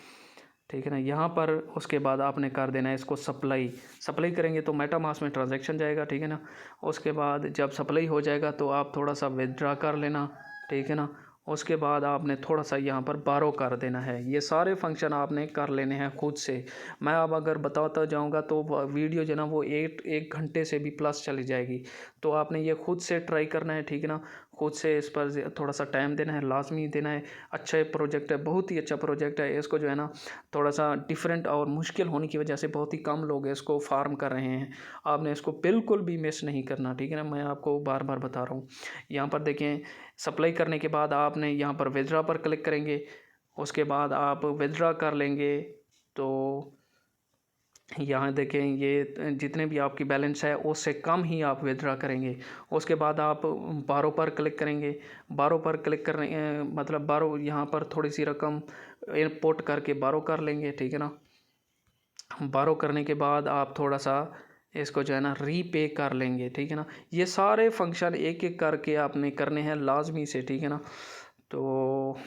A: ठीक है ना। यहाँ पर उसके बाद आपने कर देना है इसको सप्लाई करेंगे तो मेटामास्क में ट्रांजैक्शन जाएगा, ठीक है ना। उसके बाद जब सप्लाई हो जाएगा तो आप थोड़ा सा विदड्रा कर लेना, ठीक है ना। उसके बाद आपने थोड़ा सा यहाँ पर बारो कर देना है। ये सारे फंक्शन आपने कर लेने हैं खुद से। मैं अब अगर बताता जाऊँगा तो वीडियो जो ना वो एक घंटे से भी प्लस चली जाएगी। तो आपने ये खुद से ट्राई करना है, ठीक है ना। खुद से इस पर थोड़ा सा टाइम देना है, लाजमी देना है। अच्छा प्रोजेक्ट है, बहुत ही अच्छा प्रोजेक्ट है। इसको जो है ना थोड़ा सा डिफरेंट और मुश्किल होने की वजह से बहुत ही कम लोग इसको फार्म कर रहे हैं। आपने इसको बिल्कुल भी मिस नहीं करना, ठीक है ना। मैं आपको बार बार बता रहा हूँ। यहाँ पर देखें सप्लाई करने के बाद आपने यहाँ पर विदड्रा पर क्लिक करेंगे। उसके बाद आप विदड्रा कर लेंगे तो यहाँ देखें ये जितने भी आपकी बैलेंस है उससे कम ही आप विदड्रा करेंगे। उसके बाद आप बारो पर क्लिक करेंगे। बारो पर क्लिक करने मतलब बारो यहाँ पर थोड़ी सी रकम इनपुट करके बारो कर लेंगे, ठीक है ना। बारो करने के बाद आप थोड़ा सा इसको जो है ना रीपे कर लेंगे, ठीक है ना। ये सारे फंक्शन एक एक करके आपने करने हैं लाजमी से, ठीक है ना। तो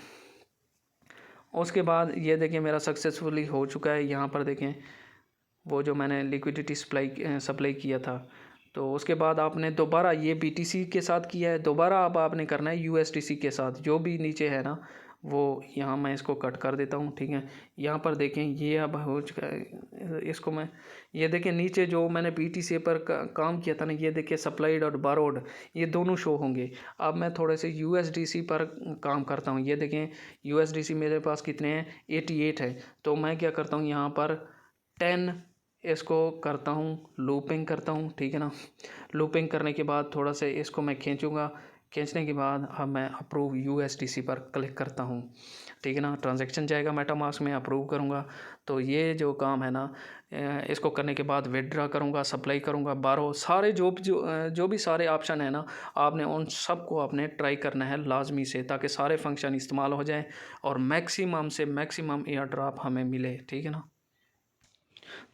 A: उसके बाद ये देखें मेरा सक्सेसफुली हो चुका है। यहाँ पर देखें वो जो मैंने लिक्विडिटी सप्लाई किया था, तो उसके बाद आपने दोबारा ये BTC के साथ किया है, दोबारा अब आपने करना है USDC के साथ। जो भी नीचे है ना वो यहाँ मैं इसको कट कर देता हूँ, ठीक है। यहाँ पर देखें ये अब हो चुका है। इसको मैं ये देखें नीचे जो मैंने BTC पर काम किया था ना, ये देखिए सप्लाइड और बारोड ये दोनों शो होंगे। अब मैं थोड़े से USDC पर काम करता हूँ। ये देखें USDC मेरे पास कितने हैं, 88 है। तो मैं क्या करता हूँ यहाँ पर 10 इसको करता हूँ, लूपिंग करता हूँ, ठीक है ना। लूपिंग करने के बाद थोड़ा से इसको मैं खींचूँगा। खींचने के बाद अब मैं अप्रूव USDC पर क्लिक करता हूँ, ठीक है ना। ट्रांजैक्शन जाएगा मेटामास्क में, अप्रूव करूँगा। तो ये जो काम है ना इसको करने के बाद विदड्रा करूँगा, सप्लाई करूँगा, बारो सारे जो भी सारे ऑप्शन है ना आपने उन सब को आपने ट्राई करना है लाजमी से, ताकि सारे फंक्शन इस्तेमाल हो जाएँ और मैक्सिमम से मैक्सिमम एयर ड्रॉप हमें मिले, ठीक है ना।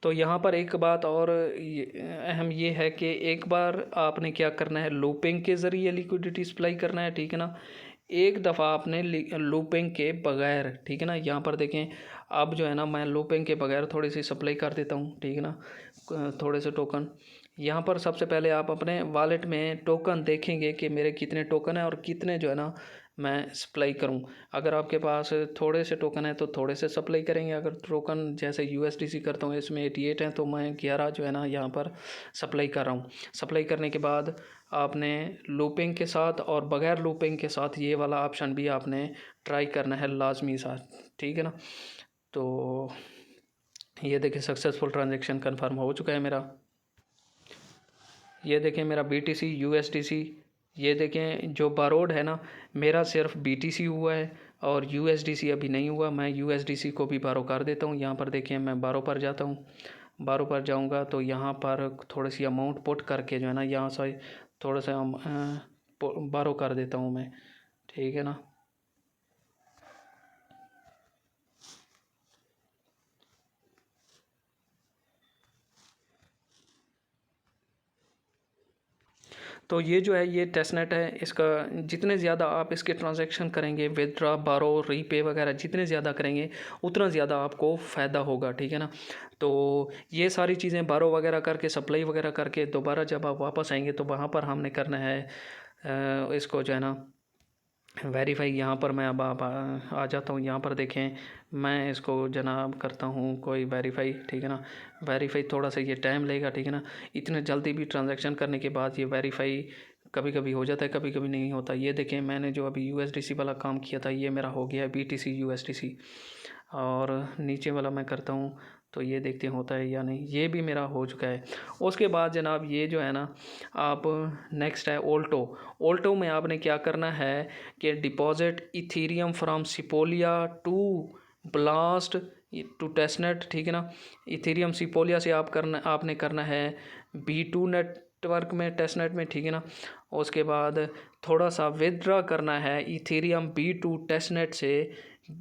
A: तो यहाँ पर एक बात और अहम ये है कि एक बार आपने क्या करना है, लूपिंग के ज़रिए लिक्विडिटी सप्लाई करना है, ठीक है ना। एक दफ़ा आपने लूपिंग के बगैर, ठीक है ना। यहाँ पर देखें अब जो है ना मैं लूपिंग के बगैर थोड़ी सी सप्लाई कर देता हूँ, ठीक है ना। थोड़े से टोकन यहाँ पर सबसे पहले आप अपने वॉलेट में टोकन देखेंगे कि मेरे कितने टोकन हैं और कितने जो है ना मैं सप्लाई करूं। अगर आपके पास थोड़े से टोकन है तो थोड़े से सप्लाई करेंगे। अगर टोकन जैसे USDC करता हूं इसमें 88 हैं तो मैं 11 जो है ना यहाँ पर सप्लाई कर रहा हूँ। सप्लाई करने के बाद आपने लूपिंग के साथ और बगैर लूपिंग के साथ ये वाला ऑप्शन भी आपने ट्राई करना है लाजमी साथ, ठीक है ना। तो ये देखिए सक्सेसफुल ट्रांजेक्शन कन्फर्म हो चुका है मेरा। ये देखें मेरा BTC USDC, ये देखें जो बारोड है ना मेरा सिर्फ BTC हुआ है और USDC अभी नहीं हुआ। मैं USDC को भी बारो कर देता हूँ। यहाँ पर देखें मैं बारो पर जाता हूँ। बारो पर जाऊँगा तो यहाँ पर थोड़ी सी अमाउंट पुट करके जो है ना यहाँ से थोड़ा सा बारो कर देता हूँ मैं, ठीक है ना। तो ये जो है ये टेस्टनेट है। इसका जितने ज़्यादा आप इसके ट्रांजैक्शन करेंगे, विदड्रॉ, बारो, रीपे वगैरह जितने ज़्यादा करेंगे उतना ज़्यादा आपको फ़ायदा होगा, ठीक है ना। तो ये सारी चीज़ें बारो वगैरह करके सप्लाई वगैरह करके दोबारा जब आप वापस आएंगे तो वहाँ पर हमने करना है इसको जो है ना वेरीफाई। यहाँ पर मैं अब आ जाता हूँ। यहाँ पर देखें मैं इसको जनाब करता हूँ कोई वेरीफाई, ठीक है ना। वेरीफाई थोड़ा सा ये टाइम लेगा, ठीक है ना। इतने जल्दी भी ट्रांजैक्शन करने के बाद ये वेरीफाई कभी कभी हो जाता है, कभी कभी नहीं होता। ये देखें मैंने जो अभी USDC वाला काम किया था ये मेरा हो गया है BTC USDC। और नीचे वाला मैं करता हूँ तो ये देखते हैं होता है या नहीं। ये भी मेरा हो चुका है। उसके बाद जनाब ये जो है ना आप नेक्स्ट है ओल्टो। ओल्टो में आपने क्या करना है कि deposit Ethereum from Sepolia to Blast to testnet, ठीक है ना। इथीरियम सिपोलिया से आपने करना है B2 नेटवर्क में, टेस्टनेट में, ठीक है ना। उसके बाद थोड़ा सा विदड्रॉ करना है इथीरियम B2 टेस्टनेट से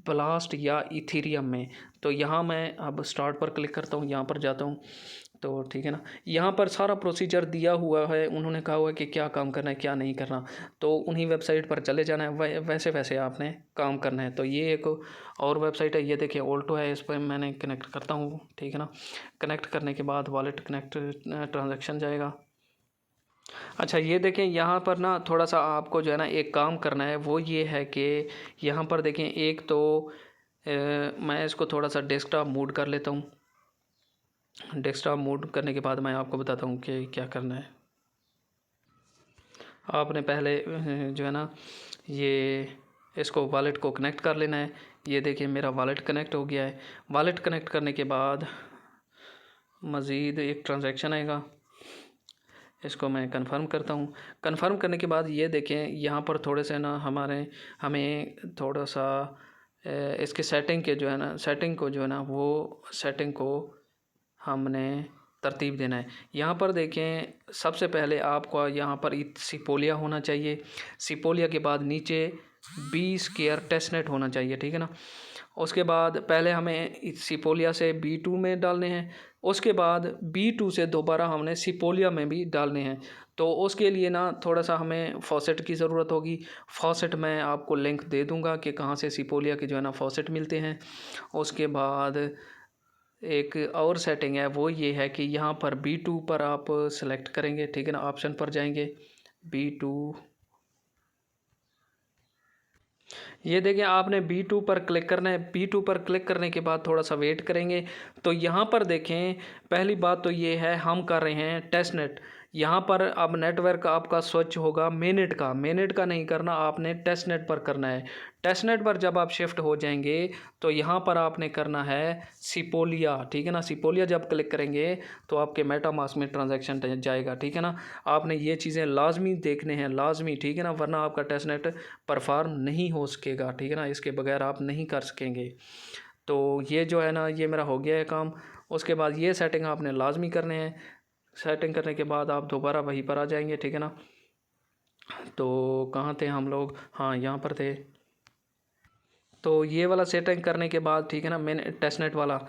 A: ब्लास्ट या इथीरियम में। तो यहाँ मैं अब स्टार्ट पर क्लिक करता हूँ, यहाँ पर जाता हूँ तो ठीक है ना। यहाँ पर सारा प्रोसीजर दिया हुआ है, उन्होंने कहा हुआ है कि क्या काम करना है क्या नहीं करना। तो उन्हीं वेबसाइट पर चले जाना है, वैसे वैसे आपने काम करना है। तो ये एक और वेबसाइट है, ये देखिए ओल्टो है, इस पर मैंने कनेक्ट करता हूँ, ठीक है ना। कनेक्ट करने के बाद वॉलेट कनेक्ट ट्रांजैक्शन जाएगा। अच्छा ये देखें यहाँ पर ना थोड़ा सा आपको जो है ना एक काम करना है, वो ये है कि यहाँ पर देखें एक तो मैं इसको थोड़ा सा डेस्कटॉप मूड कर लेता हूँ। डेस्कटॉप मूड करने के बाद मैं आपको बताता हूँ कि क्या करना है। आपने पहले जो है ना ये इसको वॉलेट को कनेक्ट कर लेना है। ये देखिए मेरा वॉलेट कनेक्ट हो गया है। वॉलेट कनेक्ट करने के बाद मज़ीद एक ट्रांजैक्शन आएगा, इसको मैं कंफर्म करता हूँ। कंफर्म करने के बाद ये देखें यहाँ पर थोड़े से ना हमें थोड़ा सा इसके सेटिंग के जो है ना सेटिंग को जो है ना वो सेटिंग को हमने तरतीब देना है। यहाँ पर देखें, सबसे पहले आपको यहाँ पर सिपोलिया होना चाहिए। सिपोलिया के बाद नीचे B² टेस्टनेट होना चाहिए, ठीक है ना। उसके बाद पहले हमें सिपोलिया से B2 में डालने हैं, उसके बाद B2 से दोबारा हमने सिपोलिया में भी डालने हैं। तो उसके लिए ना थोड़ा सा हमें फॉसेट की ज़रूरत होगी। फॉसेट मैं आपको लिंक दे दूंगा कि कहाँ से सिपोलिया के जो है ना फॉसेट मिलते हैं। उसके बाद एक और सेटिंग है, वो ये है कि यहाँ पर B2 पर आप सेलेक्ट करेंगे, ठीक है ना। ऑप्शन पर जाएंगे, B2, ये देखिए आपने B2 पर क्लिक करना है। B2 पर क्लिक करने के बाद थोड़ा सा वेट करेंगे। तो यहाँ पर देखें, पहली बात तो ये है हम कर रहे हैं टेस्टनेट। यहाँ पर अब नेटवर्क आपका स्विच होगा मिनट का नहीं करना, आपने टेस्टनेट पर करना है। टेस्टनेट पर जब आप शिफ्ट हो जाएंगे तो यहाँ पर आपने करना है सिपोलिया, ठीक है ना। सिपोलिया जब क्लिक करेंगे तो आपके मेटामास्क में ट्रांजैक्शन जाएगा, ठीक है ना। आपने ये चीज़ें लाजमी देखने हैं, लाजमी, ठीक है ना, वरना आपका टेस्टनेट परफॉर्म नहीं हो सकेगा, ठीक है ना। इसके बगैर आप नहीं कर सकेंगे। तो ये जो है ना, ये मेरा हो गया है काम। उसके बाद ये सेटिंग आपने लाजमी करने हैं। सेटिंग करने के बाद आप दोबारा वहीं पर आ जाएंगे, ठीक है ना। तो कहाँ थे हम लोग, हाँ यहाँ पर थे। तो ये वाला सेटिंग करने के बाद, ठीक है ना, मैंने टेस्टनेट वाला,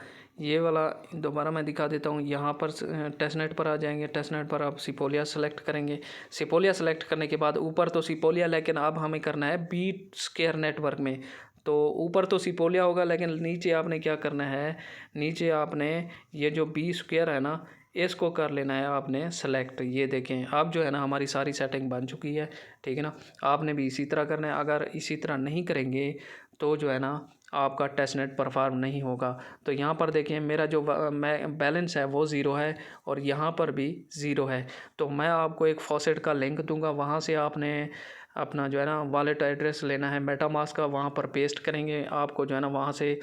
A: ये वाला दोबारा मैं दिखा देता हूँ। यहाँ पर टेस्टनेट पर आ जाएंगे। टेस्टनेट पर आप सिपोलिया सेलेक्ट करेंगे। सिपोलिया सेलेक्ट करने के बाद ऊपर तो सिपोलिया, लेकिन अब हमें करना है B² नेटवर्क में। तो ऊपर तो सिपोलिया होगा, लेकिन नीचे आपने क्या करना है, नीचे आपने ये जो B² है ना, इसको कर लेना है आपने सेलेक्ट। ये देखें अब जो है ना हमारी सारी सेटिंग बन चुकी है, ठीक है ना। आपने भी इसी तरह करना है। अगर इसी तरह नहीं करेंगे तो जो है ना आपका टेस्टनेट परफॉर्म नहीं होगा। तो यहाँ पर देखें मेरा जो मैं बैलेंस है वो ज़ीरो है और यहाँ पर भी ज़ीरो है। तो मैं आपको एक फॉसेट का लिंक दूंगा, वहाँ से आपने अपना जो है ना वॉलेट एड्रेस लेना है मेटामास्क का, वहाँ पर पेस्ट करेंगे, आपको जो है ना वहाँ से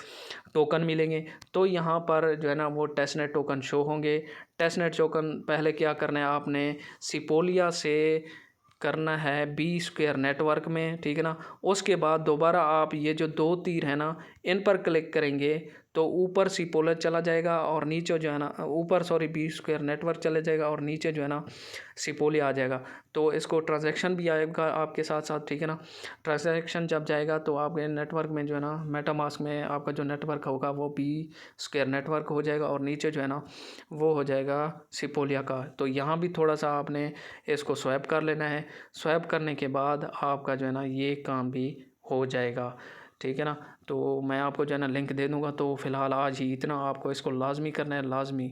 A: टोकन मिलेंगे। तो यहाँ पर जो है ना वो टेस्टनेट टोकन शो होंगे। टेस्टनेट टोकन पहले क्या करना है, आपने सिपोलिया से करना है B² नेटवर्क में, ठीक है ना। उसके बाद दोबारा आप ये जो दो तीर है ना, इन पर क्लिक करेंगे तो ऊपर सिपोलिया चला जाएगा और नीचे जो है ना ऊपर B² नेटवर्क चले जाएगा और नीचे जो है ना सिपोलिया आ जाएगा। तो इसको ट्रांजैक्शन भी आएगा आपके साथ साथ, ठीक है ना। ट्रांजैक्शन जब जाएगा तो आपके नेटवर्क में जो है ना मेटामास्क में आपका जो नेटवर्क होगा वो B² नेटवर्क हो जाएगा और नीचे जो है ना वो हो जाएगा सिपोलिया का। तो यहाँ भी थोड़ा सा आपने इसको स्वैप कर लेना है। स्वैप करने के बाद आपका जो है ना ये काम भी हो जाएगा, ठीक है ना। तो मैं आपको जो है ना लिंक दे दूँगा। तो फ़िलहाल आज ही इतना, आपको इसको लाजमी करना है, लाजमी।